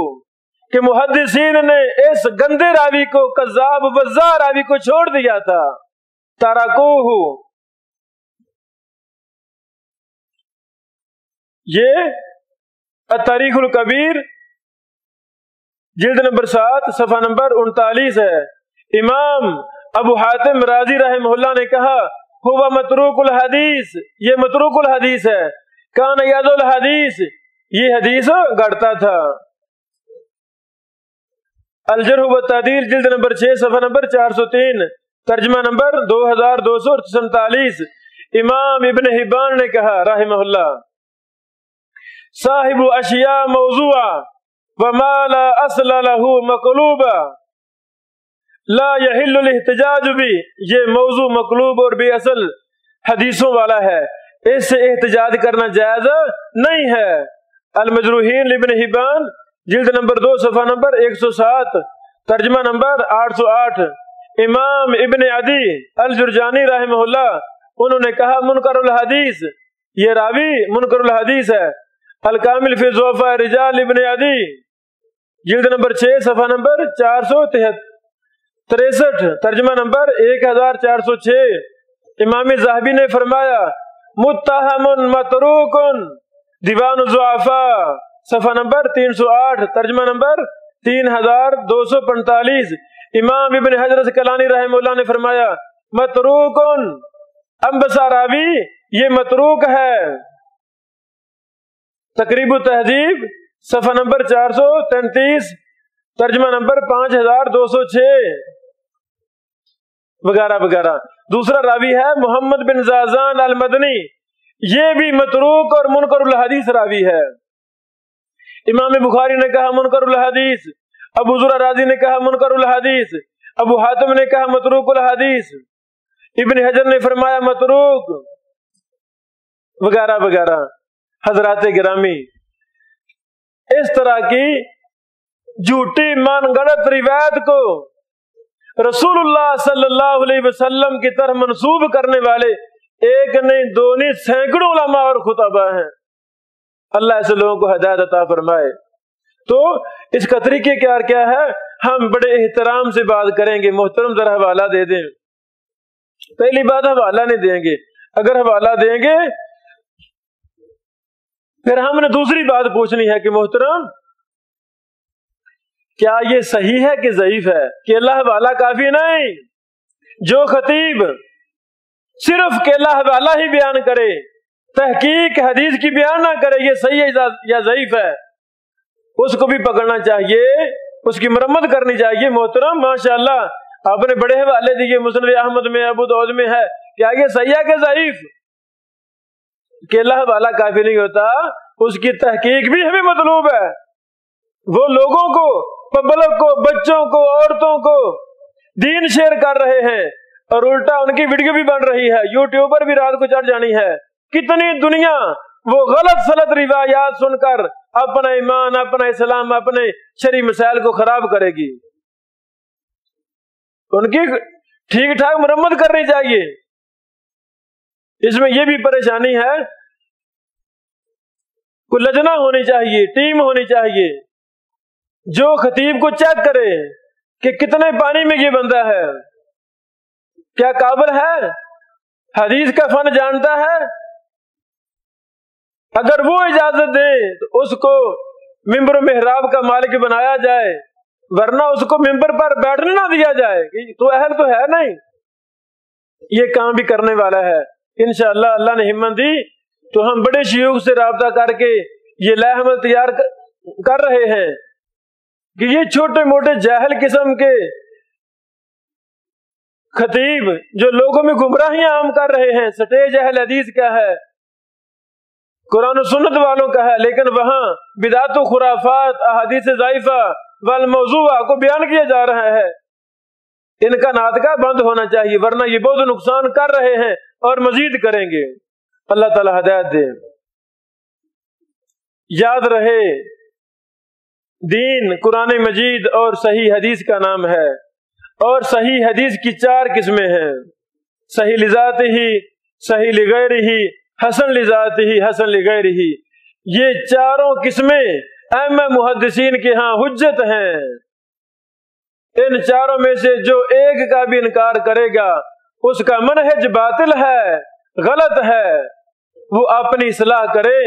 کہ محدثین نے اس گندے راوی کو، کذاب وضاع راوی کو چھوڑ دیا تھا. ترکوہ، یہ التاریخ الکبیر جلد نمبر 7 صفحہ نمبر 39 ہے. امام ابو حاتم رازی رحمہ اللہ نے کہا ہوا متروک الحدیث، یہ متروک الحدیث ہے. کان یاد الحدیث، یہ حدیث گڑتا تھا. الجرح والتعدیل جلد نمبر 6 صفحہ نمبر 403، ترجمہ نمبر 2247. امام ابن حبان نے کہا رحمہ اللہ، صاحب اشیاء موضوع وما لا اصل له مقلوبا لا يحل الاحتجاج بھی، یہ موضوع مقلوب اور بے اصل حدیثوں والا ہے، اس سے احتجاج کرنا جائز نہیں ہے۔ المجروحین ابن حبان جلد نمبر 2 صفحہ نمبر 107 ترجمہ نمبر 808۔ امام ابن عدی الجرجانی رحمہ اللہ انہوں نے کہا منکر-الحدیث، یہ راوی منکر-الحدیث ہے۔ الکامل فی ضعفاء رجال ابن عدی جلد نمبر 6 صفحہ نمبر 463 ترجمہ نمبر 1406۔ امام ذہبی نے فرمایا متہم متروک دیوان الضعفاء صفحہ نمبر 308 ترجمہ نمبر 3245۔ امام ابن حجر اسقلانی رحمہ اللہ نے فرمایا متروک انبسا راوی، یہ متروک ہے۔ تقریب التہذیب صفحہ نمبر 433 ترجمہ نمبر 5206 وغیرہ وغیرہ۔ دوسرا راوی ہے محمد بن زازان المدنی، یہ بھی متروک اور منکر الحدیث راوی ہے۔ امام بخاری نے کہا منکر الحدیث، ابو زرع رازی نے کہا منکر الحدیث، ابو حاتم نے کہا متروک الحدیث، ابن حجر نے فرمایا متروک وغیرہ وغیرہ۔ حضرات گرامی، اس طرح کی جھوٹی من گڑت روایت کو رسول اللہ صلی اللہ علیہ وسلم کی طرف منسوب کرنے والے ایک نہیں دو نہیں سینکڑوں علماء اور خطباء ہیں۔ اللہ ایسے لوگوں کو ہدایت عطا فرمائے۔ تو اس کا طریقہ کار کیا ہے؟ ہم بڑے احترام سے بات کریں گے، محترم ذرا حوالہ دے دیں۔ پہلی بات حوالہ نہیں دیں گے، اگر حوالہ دیں گے پھر ہم نے دوسری بات پوچھنی ہے کہ محترم کیا یہ صحیح ہے کہ ضعیف ہے؟ کہ اللہ حوالہ کافی نہیں، جو خطیب صرف کہ اللہ حوالہ ہی بیان کرے، تحقیق حدیث کی بیان نہ کرے، یہ صحیح ہے یا ضعیف ہے، اس کو بھی پکڑنا چاہیے، اس کی مرمت کرنی چاہیے۔ محترم ماشاءاللہ آپ نے بڑے حوالے دیے، مسند احمد میں، ابو داؤد میں ہے، کیا یہ صحیح ہے کہ ضعیف؟ کہ اللہ حوالہ کافی نہیں ہوتا، اس کی تحقیق بھی ہمیں مطلوب ہے۔ وہ لوگوں کو، پبلک کو، بچوں کو، عورتوں کو دین شیئر کر رہے ہیں اور الٹا ان کی ویڈیو بھی بن رہی ہے، یوٹیوب پر بھی رات کو چڑھ جانی ہے۔ کتنی دنیا وہ غلط سلط روایات سن کر اپنا ایمان، اپنا اسلام، اپنے شرعی مسائل کو خراب کرے گی۔ ان کی ٹھیک ٹھاک مرمت کرنی چاہیے۔ اس میں یہ بھی پریشانی ہے، کوئی لجنہ ہونی چاہیے، ٹیم ہونی چاہیے جو خطیب کو چیک کرے کہ کتنے پانی میں یہ بندہ ہے، کیا قابل ہے، حدیث کا فن جانتا ہے۔ اگر وہ اجازت دے تو اس کو ممبر و محراب کا مالک بنایا جائے، ورنہ اس کو ممبر پر بیٹھنے نہ دیا جائے کہ تو اہل تو ہے نہیں۔ یہ کام بھی کرنے والا ہے انشاءاللہ۔ اللہ نے ہمت دی تو ہم بڑے شیوخ سے رابطہ کر کے یہ لائحہ عمل تیار کر رہے ہیں کہ یہ چھوٹے موٹے جاہل قسم کے خطیب جو لوگوں میں گمراہیاں عام کر رہے ہیں، سٹیج اہل حدیث کا ہے، قرآن و سنت والوں کا ہے، لیکن وہاں بدعت و خرافات، احادیث ضعیفہ والموضوع کو بیان کیا جا رہا ہے۔ ان کا ناطقہ بند ہونا چاہیے، ورنہ یہ بہت نقصان کر رہے ہیں اور مزید کریں گے۔ اللہ تعالی ہدایت دے۔ یاد رہے دین قرآن مجید اور صحیح حدیث کا نام ہے، اور صحیح حدیث کی 4 قسمیں ہیں: صحیح لذاتہ، صحیح لغیرہ، حسن لذاتہ، حسن لغیرہ۔ یہ چاروں قسمیں ائمہ محدثین کے ہاں حجت ہیں۔ ان چاروں میں سے جو ایک کا بھی انکار کرے گا اس کا منہج باطل ہے، غلط ہے۔ وہ اپنی اصلاح کرے،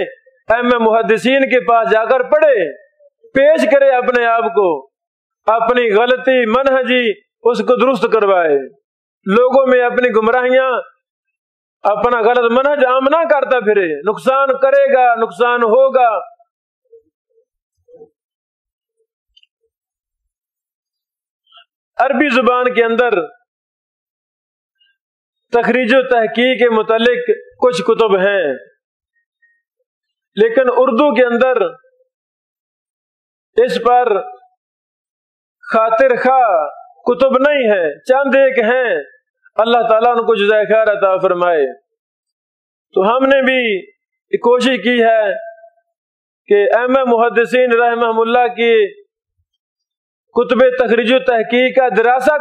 ائمہ محدثین کے پاس جا کر پڑھے، پیش کرے اپنے آپ کو، اپنی غلطی منہجی اس کو درست کروائے، لوگوں میں اپنی گمراہیاں، اپنا غلط منہج عام نہ کرتا پھرے، نقصان کرے گا، نقصان ہوگا۔ عربی زبان کے اندر تخریج و تحقیق کے متعلق کچھ کتب ہیں، لیکن اردو کے اندر اس پر خاطر خواہ کتب نہیں ہے، چند ایک ہیں، اللہ تعالیٰ ان کو جزائے خیر عطا فرمائے۔ تو ہم نے بھی کوشش کی ہے کہ اہم محدثین رحمہ اللہ کی کتب تخریج و تحقیق کا دراسہ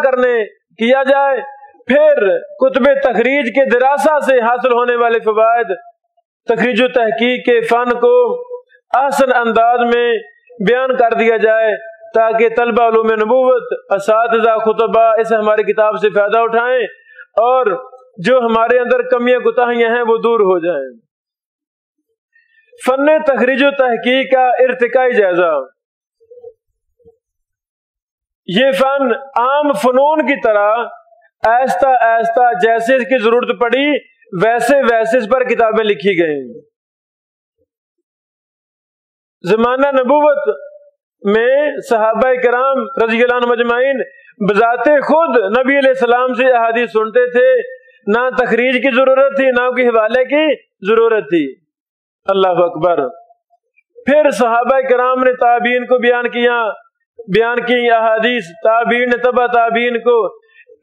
کیا جائے، پھر کتب تخریج کے دراسہ سے حاصل ہونے والے فوائد تخریج و تحقیق کے فن کو احسن انداز میں بیان کر دیا جائے، تاکہ طلبہ علوم نبوت، اساتذہ، خطبہ اس ہماری کتاب سے فائدہ اٹھائیں اور جو ہمارے اندر کمیاں کوتاہیاں ہیں وہ دور ہو جائیں۔ فن تخریج و تحقیق کا ارتقائی جائزہ۔ یہ فن عام فنون کی طرح آہستہ آہستہ جیسے اس کی ضرورت پڑی ویسے اس پر کتابیں لکھی گئیں۔ زمانہ نبوت میں صحابہ کرام رضی اللہ عنہم اجمعین بذات خود نبی علیہ السلام سے احادیث سنتے تھے، نہ تخریج کی ضرورت تھی، نہ کوئی حوالے کی ضرورت تھی۔ اللہ اکبر۔ پھر صحابہ کرام نے تابعین کو بیان کی احادیث، تابعین نے تبع تابعین کو،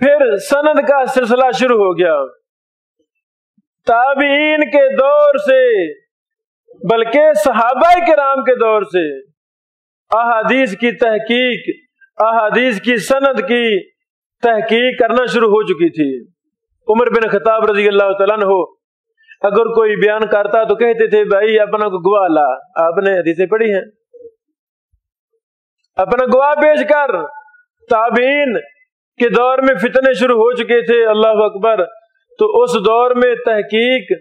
پھر سند کا سلسلہ شروع ہو گیا۔ تابعین کے دور سے بلکہ صحابہ کرام کے دور سے احادیث کی تحقیق، احادیث کی سند کی تحقیق کرنا شروع ہو چکی تھی۔ عمر بن خطاب رضی اللہ تعالیٰ عنہ اگر کوئی بیان کرتا تو کہتے تھے بھائی اپنا کو گواہ لا، آپ نے حدیثیں پڑھی ہیں، اپنا گواہ پیش کر۔ تابعین کے دور میں فتنے شروع ہو چکے تھے، اللہ اکبر۔ تو اس دور میں تحقیق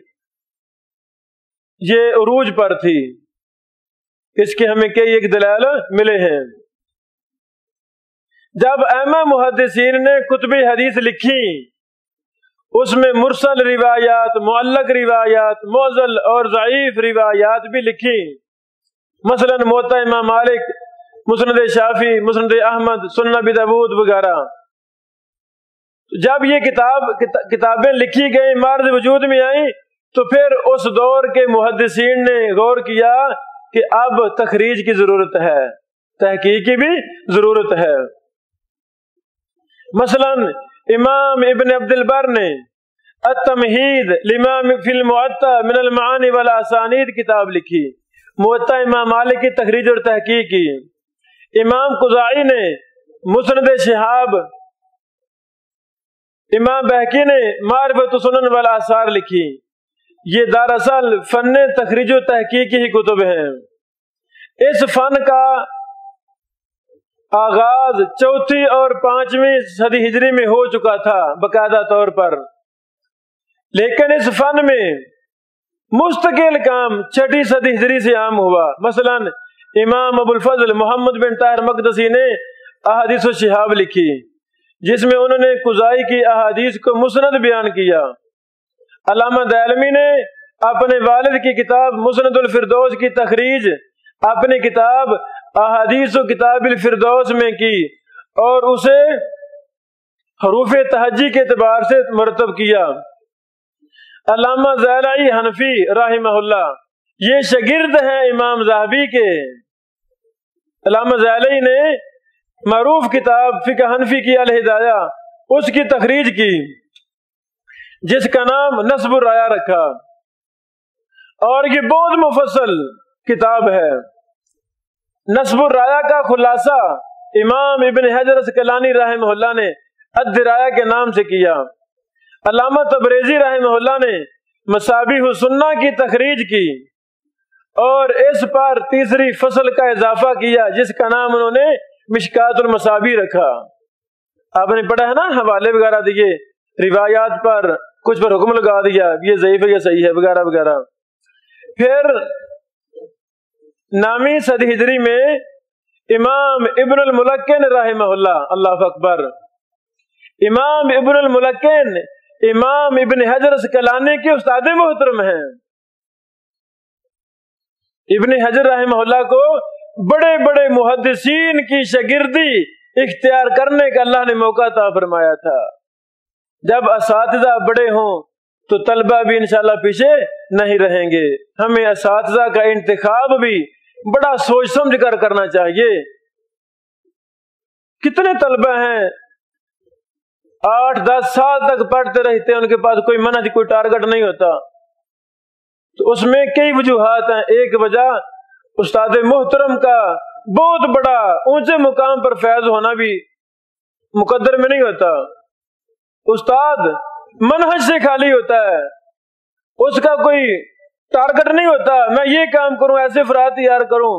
یہ عروج پر تھی، اس کے ہمیں کئی ایک دلائل ملے ہیں۔ جب ائمہ محدثین نے کتب حدیث لکھی، اس میں مرسل روایات، معلق روایات، معضل اور ضعیف روایات بھی لکھی، مثلا موطا امام مالک، مسند شافعی، مسند احمد، سنن ابی داؤد وغیرہ۔ جب یہ کتابیں لکھی گئیں، معرض وجود میں آئیں، تو پھر اس دور کے محدثین نے غور کیا کہ اب تخریج کی ضرورت ہے، تحقیق کی بھی ضرورت ہے۔ مثلا امام ابن عبد البر نے التمہید لما فی المعطا من المعانی والاسانید کتاب لکھی، موطا امام مالک کی تخریج اور تحقیق کی۔ امام قزائی نے مسند شہاب، امام بہقی نے معرفت سنن والآثار لکھی۔ یہ دراصل فن تخریج و تحقیق کی ہی کتب ہیں۔ اس فن کا آغاز 4 اور 5ویں صدی ہجری میں ہو چکا تھا باقاعدہ طور پر، لیکن اس فن میں مستقل کام 6 صدی ہجری سے عام ہوا۔ مثلا امام ابو الفضل محمد بن طاہر مقدسی نے احادیث و شہاب لکھی، جس میں انہوں نے قزائی کی احادیث کو مسند بیان کیا۔ علامہ دہلوی نے اپنے والد کی کتاب مسند الفردوس کی تخریج اپنی کتاب احادیث و کتاب الفردوس میں کی اور اسے حروف تہجی کے اعتبار سے مرتب کیا۔ علامہ زیلعی حنفی رحمہ اللہ یہ شاگرد ہیں امام ذہبی کے۔ علامہ زیلعی نے معروف کتاب فقہ حنفی کی الہدایہ اس کی تخریج کی، جس کا نام نصب الرایا رکھا، اور یہ بہت مفصل کتاب ہے۔ نصب الرایا کا خلاصہ امام ابن حجر اسقلانی رحمہ اللہ نے الدرایا کے نام سے کیا۔ علامہ تبریزی رحمہ اللہ نے مصابیح السنہ کی تخریج کی اور اس پر 3 فصل کا اضافہ کیا، جس کا نام انہوں نے مشکات المصابیح رکھا۔ آپ نے پڑھا ہے نا، حوالے وغیرہ دیے، روایات پر کچھ پر حکم لگا دیا، یہ ضعیف ہے یہ صحیح ہے وغیرہ وغیرہ۔ پھر 9ویں صدی ہجری میں امام ابن الملقن رحمہ اللہ، اللہ اکبر، امام ابن الملقن امام ابن حجر اسقلانی کے استاد محترم ہیں۔ ابن حجر رحمہ اللہ کو بڑے بڑے محدثین کی شاگردی اختیار کرنے کا اللہ نے موقع عطا فرمایا تھا۔ جب اساتذہ بڑے ہوں تو طلبہ بھی انشاءاللہ پیچھے نہیں رہیں گے. ہمیں اساتذہ کا انتخاب بھی بڑا سوچ سمجھ کر کرنا چاہیے. کتنے طلبہ ہیں 8-10 سال تک پڑھتے رہتے ہیں، ان کے پاس کوئی منہج کوئی ٹارگٹ نہیں ہوتا. تو اس میں کئی وجوہات ہیں. ایک وجہ استاد محترم کا بہت بڑا اونچے مقام پر فیض ہونا بھی مقدر میں نہیں ہوتا. استاد منہج سے خالی ہوتا ہے، اس کا کوئی ٹارگٹ نہیں ہوتا میں یہ کام کروں ایسے افراد تیار کروں.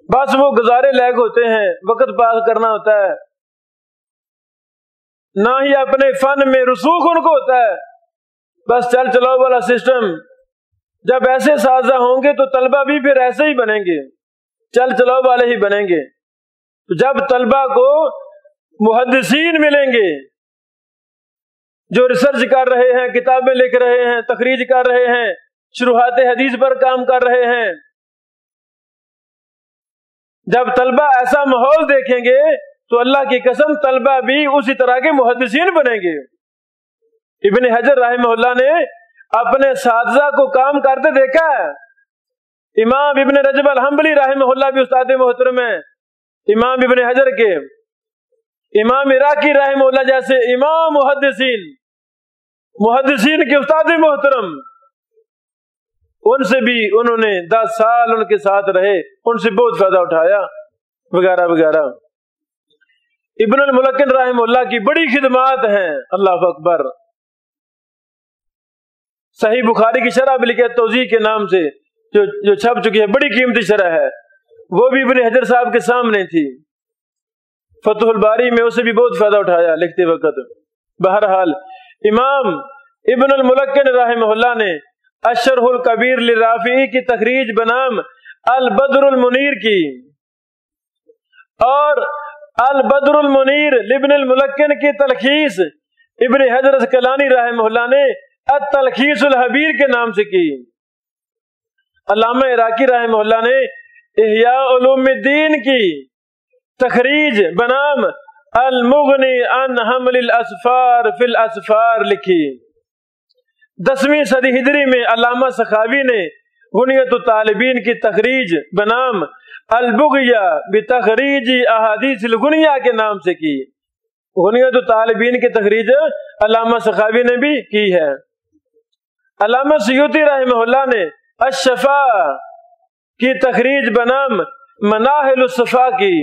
بس وہ گزارے لائق ہوتے ہیں، وقت پاس کرنا ہوتا ہے، نہ ہی اپنے فن میں رسوخ ان کو ہوتا ہے. بس چل چلاؤ والا سسٹم. جب ایسے اساتذہ ہوں گے تو طلبہ بھی پھر ایسے ہی بنیں گے، چل چلاؤ والے ہی بنیں گے. جب طلبہ کو محدثین ملیں گے جو ریسرچ کر رہے ہیں، کتابیں لکھ رہے ہیں، تخریج کر رہے ہیں، شروحات حدیث پر کام کر رہے ہیں، جب طلبہ ایسا ماحول دیکھیں گے تو اللہ کی قسم طلبہ بھی اسی طرح کے محدثین بنیں گے. ابن حجر رحمہ اللہ نے اپنے اساتذہ کو کام کرتے دیکھا ہے. امام ابن رجب الحنبلی رحمہ اللہ بھی استاد محترم ہیں امام ابن حجر کے. امام عراقی رحمہ اللہ جیسے امام محدثین کے استاد محترم، ان سے بھی انہوں نے 10 سال ان کے ساتھ رہے، ان سے بہت فائدہ اٹھایا وغیرہ وغیرہ. ابن الملقن رحمہ اللہ کی بڑی خدمات ہیں. اللہ اکبر. صحیح بخاری کی شرح بھی لکھی توضیح کے نام سے جو چھپ چکی ہے، بڑی قیمتی شرح ہے، وہ بھی ابن حجر صاحب کے سامنے تھی. فتح الباری میں اسے بھی بہت فائدہ اٹھایا لکھتے وقت. بہرحال امام ابن الملقن رحمہ اللہ نے الشرح الکبیر للرافعی کی تخریج بنام البدر المنیر کی، اور البدر المنیر لابن الملقن کی تلخیص ابن حجر اسقلانی رحمہ اللہ نے التلخیص الحبیر کے نام سے کی. علامہ عراقی رحمہ اللہ نے احیاء علوم الدین کی تخریج بنام المغنی عن حمل الاسفار فی الاسفار لکھی. 10ویں صدی ہجری میں علامہ سخاوی نے غنیت الطالبین کی تخریج بنام البغیہ بتخریج احادیث الغنیہ کے نام سے کی. غنیت الطالبین کی تخریج علامہ سخاوی نے بھی کی ہے. علامہ سیوطی رحمہ اللہ نے الشفا کی تخریج بنام مناہل الصفا کی.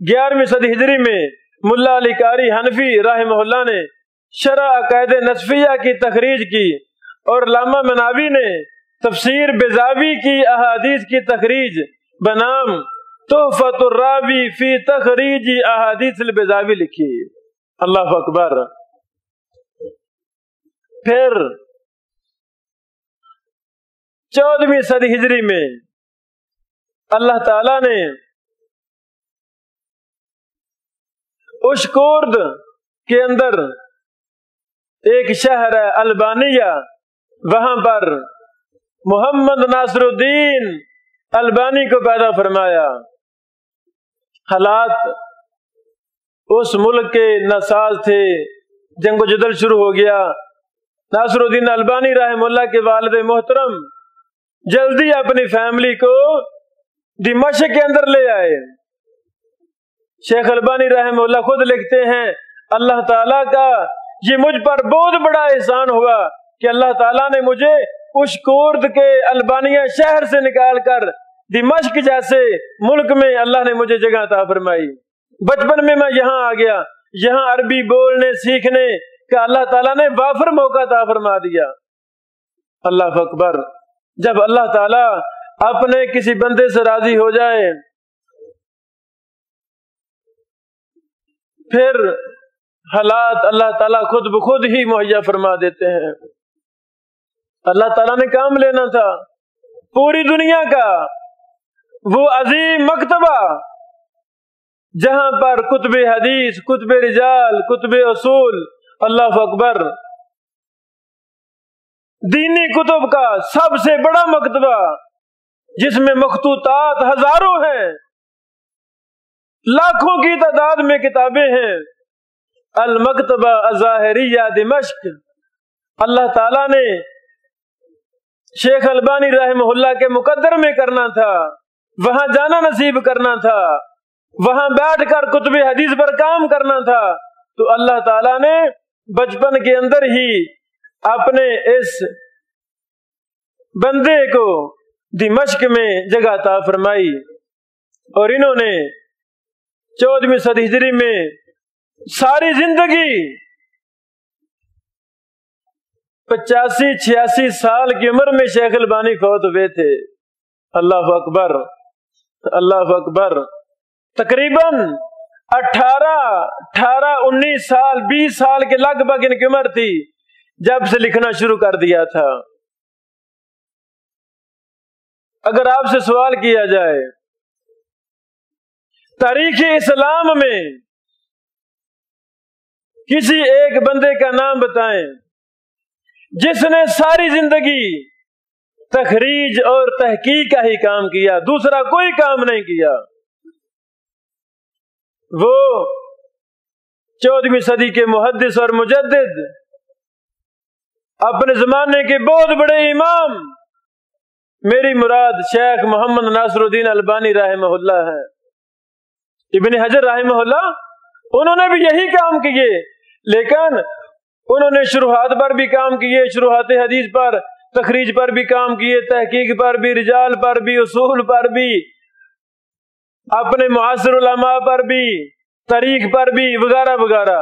11ویں صدی ہجری میں ملا علی قاری حنفی رحمہ اللہ نے شرح عقائد نصفیہ کی تخریج کی، اور علامہ مناوی نے تفسیر بیضاوی کی احادیث کی تخریج بنام تحفۃ الراوی فی تخریج احادیث البیضاوی لکھی. اللہ اکبر. پھر 14ویں صدی ہجری میں اللہ تعالی نے اشکورد کے اندر ایک شہر ہے البانیہ، وہاں پر محمد ناصر الدین البانی کو پیدا فرمایا. حالات اس ملک کے ناساز تھے، جنگ و جدل شروع ہو گیا. ناصر الدین البانی رحمہ اللہ کے والد محترم جلدی اپنی فیملی کو دمشق کے اندر لے آئے. شیخ البانی رحمہ اللہ خود لکھتے ہیں اللہ تعالیٰ کا یہ مجھ پر بہت بڑا احسان ہوا کہ اللہ تعالیٰ نے مجھے اشکورد کے البانیہ شہر سے نکال کر دمشق جیسے ملک میں اللہ نے مجھے جگہ عطا فرمائی. بچپن میں یہاں آ گیا، یہاں عربی بولنے سیکھنے کا اللہ تعالیٰ نے وافر موقع عطا فرما دیا. اللہ اکبر. جب اللہ تعالیٰ اپنے کسی بندے سے راضی ہو جائے پھر حالات اللہ تعالیٰ خود بخود ہی مہیا فرما دیتے ہیں. اللہ تعالیٰ نے کام لینا تھا پوری دنیا کا وہ عظیم مکتبہ جہاں پر کتب حدیث، کتب رجال، کتب اصول، اللہ اکبر، دینی کتب کا سب سے بڑا مکتبہ جس میں مخطوطات ہزاروں ہیں، لاکھوں کی تعداد میں کتابیں ہیں، المکتبہ الظاہریہ دمشق، اللہ تعالیٰ نے شیخ البانی رحمہ اللہ کے مقدر میں کرنا تھا، وہاں جانا نصیب کرنا تھا، وہاں بیٹھ کر کتب حدیث پر کام کرنا تھا، تو اللہ تعالیٰ نے بچپن کے اندر ہی اپنے اس بندے کو دمشق میں جگہ عطا فرمائی، اور انہوں نے 14ویں صدی ہجری میں ساری زندگی 85-86 سال کی عمر میں شیخ البانی فوت ہوئے تھے۔ اللہ اکبر، اللہ اکبر۔ تقریباً 18-19 سال 20 سال کے لگ بھگ ان کی عمر تھی جب سے لکھنا شروع کر دیا تھا۔ اگر آپ سے سوال کیا جائے تاریخ اسلام میں کسی ایک بندے کا نام بتائیں جس نے ساری زندگی تخریج اور تحقیق کا ہی کام کیا، دوسرا کوئی کام نہیں کیا، وہ 14ویں صدی کے محدث اور مجدد، اپنے زمانے کے بہت بڑے امام، میری مراد شیخ محمد ناصر الدین البانی رحمہ اللہ ہے، ابن حجر رحمہ اللہ، انہوں نے بھی یہی کام کیے، لیکن انہوں نے شروحات پر بھی کام کیے، شروحات حدیث پر، تخریج پر بھی کام کیے، تحقیق پر بھی، رجال پر بھی، اصول پر بھی، اپنے معاصر علماء پر بھی، تاریخ پر بھی، وغیرہ وغیرہ۔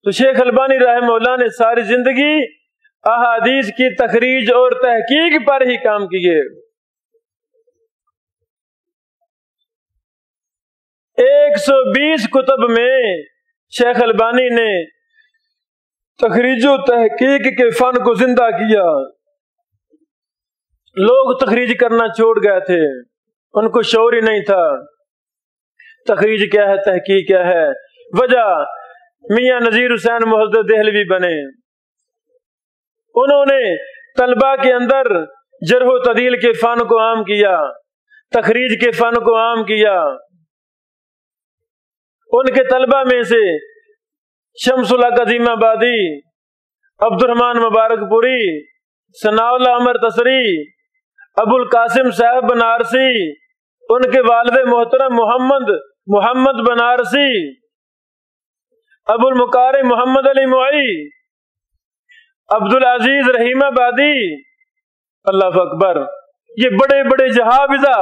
تو شیخ البانی رحمہ اللہ نے ساری زندگی احادیث کی تخریج اور تحقیق پر ہی کام کیے۔ 120 کتب میں شیخ البانی نے تخریج و تحقیق کے فن کو زندہ کیا۔ لوگ تخریج کرنا چھوڑ گئے تھے، ان کو شعور ہی نہیں تھا تخریج کیا ہے، تحقیق کیا ہے۔ وجہ میاں نذیر حسین محدث دہلوی بنے، انہوں نے طلباء کے اندر جرح و تعدیل کے فن کو عام کیا، تخریج کے فن کو عام کیا۔ ان کے طلباء میں سے شمس الحق عظیم آبادی، عبد الرحمن مبارک پوری، ثناء اللہ عمر تسری، ابو القاسم صاحب بنارسی، ان کے والد محترم محمد بنارسی، ابو المکارم محمد علی معی، عبد العزیز رحیم آبادی، اللہ اکبر، یہ بڑے بڑے جہابذہ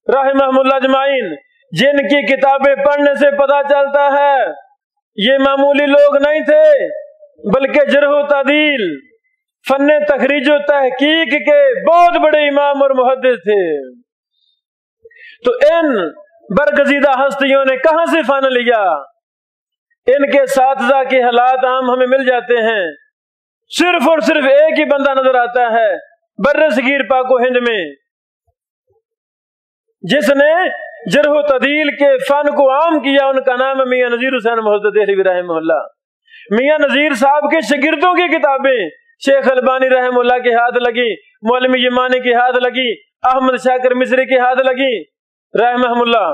رحمہم اللہ اجمعین، جن کی کتابیں پڑھنے سے پتہ چلتا ہے یہ معمولی لوگ نہیں تھے، بلکہ جرح و تعدیل، فن تخریج و تحقیق کے بہت بڑے امام اور محدث تھے۔ تو ان برگزیدہ ہستیوں نے کہاں سے فن لیا؟ ان کے اساتذہ کے حالات عام ہمیں مل جاتے ہیں، صرف اور صرف ایک ہی بندہ نظر آتا ہے بر صغیر پاک و ہند میں جس نے جرح و تعدیل کے فن کو عام کیا، ان کا نام ہے میاں نذیر حسین محدث دہلوی رحمہ اللہ۔ میاں نذیر صاحب کے شاگردوں کی کتابیں شیخ البانی رحمہ اللہ کے ہاتھ لگی، مولوی یمانی کے ہاتھ لگی، احمد شاکر مصری کے ہاتھ لگی رحمہ اللہ۔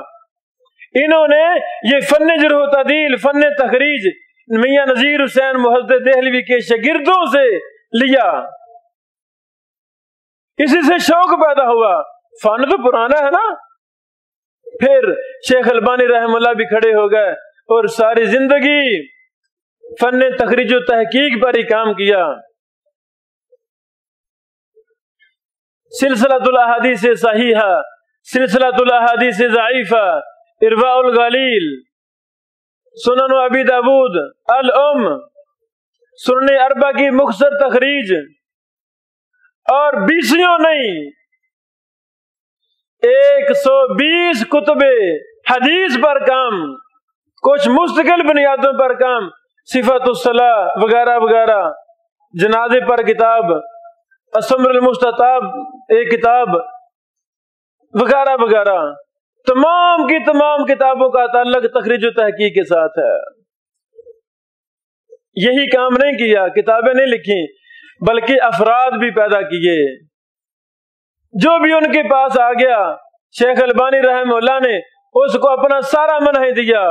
انہوں نے یہ فن جرح و تعدیل، فن تخریج میاں نذیر حسین محدث دہلوی کے شاگردوں سے لیا، اسی سے شوق پیدا ہوا، فن تو پرانا ہے نا۔ پھر شیخ البانی رحمہ اللہ بھی کھڑے ہو گئے اور ساری زندگی فن تخریج و تحقیق پر ہی کام کیا۔ سلسلۃ الاحادیث صحیحہ، سلسلۃ الاحادیث ضعیفہ، ارواء الغلیل، سنن ابی داود، الام، سنن اربع کی مختصر تخریج، اور 20 نہیں 120 کتب حدیث پر کام، کچھ مستقل بنیادوں پر کام، صفت الصلاۃ وغیرہ وغیرہ، جنازے پر کتاب، السمر المستطاب ایک کتاب، وغیرہ وغیرہ، تمام کی تمام کتابوں کا تعلق تخریج و تحقیق کے ساتھ ہے۔ یہی کام نہیں کیا، کتابیں نہیں لکھی، بلکہ افراد بھی پیدا کیے۔ جو بھی ان کے پاس آ گیا، شیخ البانی رحمہ اللہ نے اس کو اپنا سارا منہج دیا،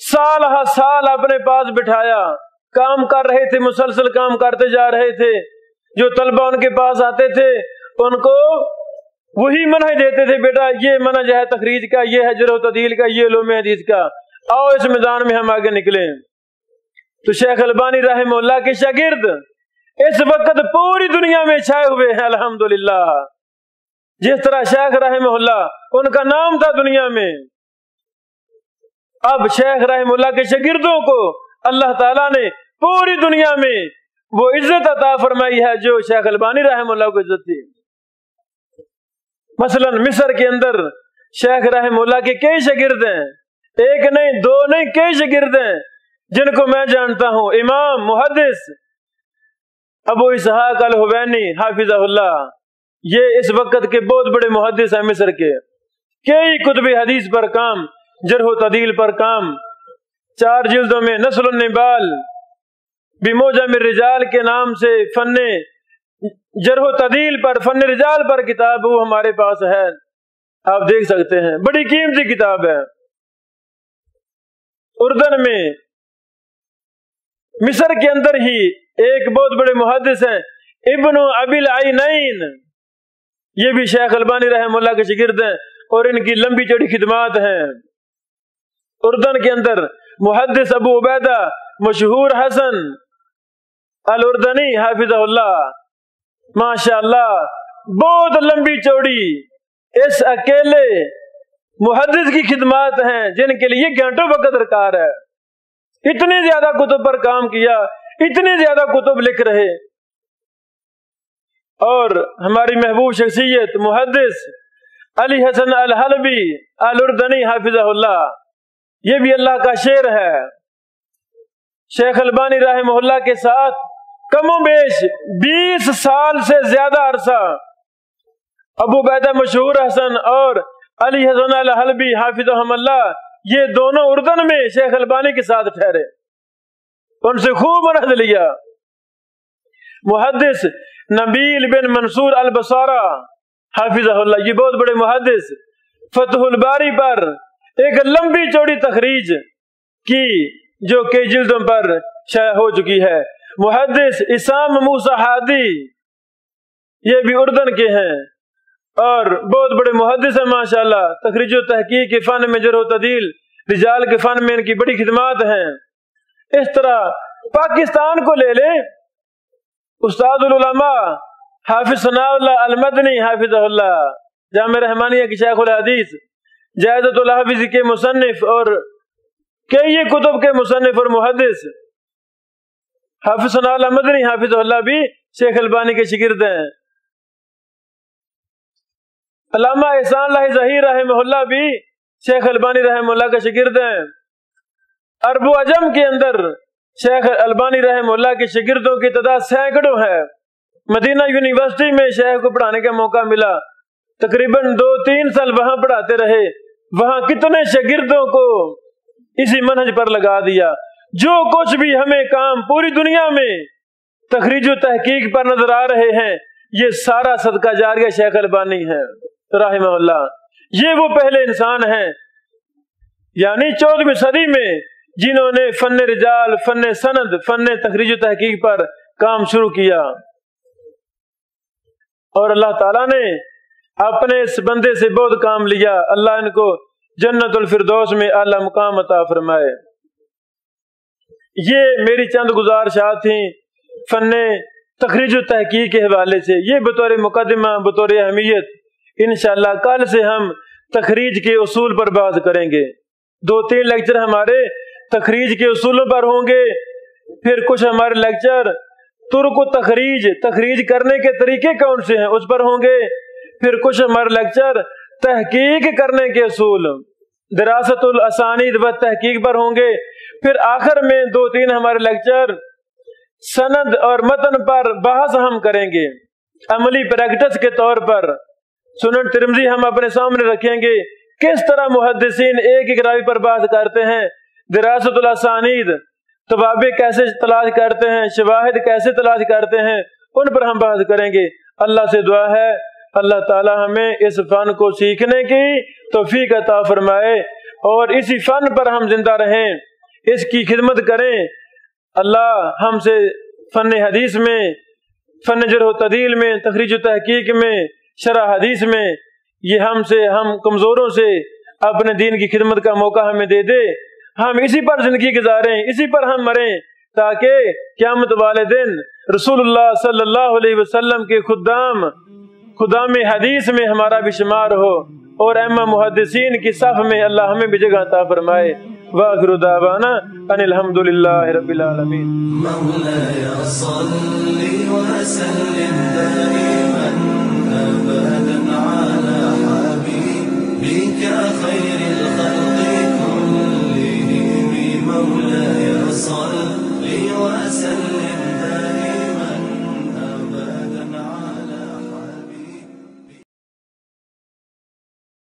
سال ہر سال اپنے پاس بٹھایا، کام کر رہے تھے، مسلسل کام کرتے جا رہے تھے. جو طلبہ ان کے پاس آتے تھے ان کو وہی منہج دیتے تھے، بیٹا یہ منہج ہے تخریج کا، یہ ہے جرح و تعدیل کا، یہ علوم حدیث کا، آؤ اس میدان میں ہم آگے نکلیں. تو شیخ البانی رحمہ اللہ کے شاگرد اس وقت پوری دنیا میں چھائے ہوئے ہیں الحمدللہ. جس طرح شیخ رحمہ اللہ ان کا نام تھا دنیا میں، اب شیخ رحمہ اللہ کے شاگردوں کو اللہ تعالیٰ نے پوری دنیا میں وہ عزت عطا فرمائی ہے جو شیخ البانی رحمہ اللہ کو عزت تھی. مثلا مصر کے اندر شیخ رحمہ اللہ کے کئی شاگرد ہیں، ایک نہیں دو نہیں کئی شاگرد ہیں جن کو میں جانتا ہوں. امام محدث ابو اسحاق الحوینی حافظہ اللہ، یہ اس وقت کے بہت بڑے محدث ہیں مصر کے. کئی کتب حدیث پر کام، جرح و تعدیل پر کام، 4 جلدوں میں نسل النبال بموجم الرجال کے نام سے فن جرح و تعدیل پر، فن رجال پر کتاب وہ ہمارے پاس ہے، آپ دیکھ سکتے ہیں، بڑی قیمتی کتاب ہے. اردن میں مصر کے اندر ہی ایک بہت بڑے محدث ہیں ابن ابی العینین، یہ بھی شیخ البانی رحمہ اللہ کے شاگرد ہیں اور ان کی لمبی چوڑی خدمات ہیں. اردن کے اندر محدث ابو عبیدہ مشہور حسن الاردنی حافظہ اللہ، ماشاء اللہ بہت لمبی چوڑی اس اکیلے محدث کی خدمات ہیں جن کے لیے گھنٹوں وقت درکار ہے. اتنی زیادہ کتب پر کام کیا، اتنی زیادہ کتب لکھ رہے. اور ہماری محبوب شخصیت محدث علی حسن الحلبی الاردنی حافظہ اللہ، یہ بھی اللہ کا شعر ہے. شیخ البانی رحمہ اللہ کے ساتھ کم و بیش 20 سال سے زیادہ عرصہ ابو عبیدہ مشہور حسن اور علی حسن الحلبی حافظہم اللہ، یہ دونوں اردن میں شیخ البانی کے ساتھ ٹھہرے، ان سے خوب مرحد لیا. محدث نبیل بن منصور البصارہ حافظہ اللہ، یہ بہت بڑے محدث، فتح الباری پر ایک لمبی چوڑی تخریج کی جو کئی جلدوں پر شائع ہو چکی ہے. محدث اسام موسیٰ ہادی، یہ بھی اردن کے ہیں اور بہت بڑے محدث ہیں ماشاءاللہ. تخریج و تحقیق کے فن میں جرح و تعدیل رجال کے فن میں ان کی بڑی خدمات ہیں. اس طرح پاکستان کو لے لیں، استاد العلماء حافظ ثناء اللہ المدنی حافظہ اللہ، جامع رحمانیہ کی شیخ الحدیث، جائزۃ الحافظ کے مصنف اور کئی کتب کے مصنف اور محدث حافظ ثناء اللہ مدنی حافظہ اللہ بھی شیخ البانی کے شاگرد ہیں. علامہ احسان اللہ ظہیر رحمہ اللہ بھی شیخ البانی رحمہ اللہ کا شاگرد ہیں. عرب و عجم کے اندر شیخ البانی رحمہ اللہ کے شاگردوں کی تعداد سینکڑوں ہے. مدینہ یونیورسٹی میں شیخ کو پڑھانے کا موقع ملا، تقریباً 2-3 سال وہاں پڑھاتے رہے. وہاں کتنے شاگردوں کو اسی منہج پر لگا دیا. جو کچھ بھی ہمیں کام پوری دنیا میں تخریج و تحقیق پر نظر آ رہے ہیں، یہ سارا صدقہ جاریہ شیخ البانی ہے رحمہ اللہ. یہ وہ پہلے انسان ہیں یعنی 14ویں صدی میں جنہوں نے فن رجال، فن سند، فن تخریج و تحقیق پر کام شروع کیا. اور اللہ تعالیٰ نے اپنے اس بندے سے بہت کام لیا. اللہ ان کو جنت الفردوس میں اعلیٰ مقام عطا فرمائے. یہ میری چند گزارشات تھیں فن تخریج و تحقیق کے حوالے سے. یہ بطور مقدمہ، بطور اہمیت. انشاءاللہ کل سے ہم تخریج کے اصول پر بات کریں گے. 2-3 لیکچر ہمارے تخریج کے اصولوں پر ہوں گے، پھر کچھ ہمارے لیکچر ترک و تخریج، تخریج کرنے کے طریقے کون سے ہیں اس پر ہوں گے، پھر کچھ ہمارے لیکچر تحقیق کرنے کے اصول، دراست الاسانید و تحقیق پر ہوں گے، پھر آخر میں 2-3 ہمارے لیکچر سند اور متن پر بحث ہم کریں گے عملی پریکٹس کے طور پر. سنن ترمذی ہم اپنے سامنے رکھیں گے، کس طرح محدثین ایک راوی پر بحث کرتے ہیں، دراست الاسانید، توابع کیسے تلاش کرتے ہیں، شواہد کیسے تلاش کرتے ہیں، ان پر ہم بحث کریں گے. اللہ سے دعا ہے اللہ تعالی ہمیں اس فن کو سیکھنے کی توفیق عطا فرمائے اور اسی فن پر ہم زندہ رہیں، اس کی خدمت کریں۔ اللہ ہم سے فن حدیث میں، فن جرح و تعدیل میں، تخریج و تحقیق میں، شرح حدیث میں، یہ ہم کمزوروں سے اپنے دین کی خدمت کا موقع ہمیں دے دے، ہم اسی پر زندگی گزاریں، اسی پر ہم مریں، تاکہ قیامت والے دن رسول اللہ صلی اللہ علیہ وسلم کے خدام حدیث میں ہمارا بھی شمار ہو، اور ائمہ محدثین کی صف میں اللہ ہمیں بھی جگہ عطا فرمائے۔ وآخر دعوانا ان الحمد للہ رب العالمین۔ مولاي صل وسلم دائما ابدا على حبيبك خير الخلق كلهم، مولاي صل وسلم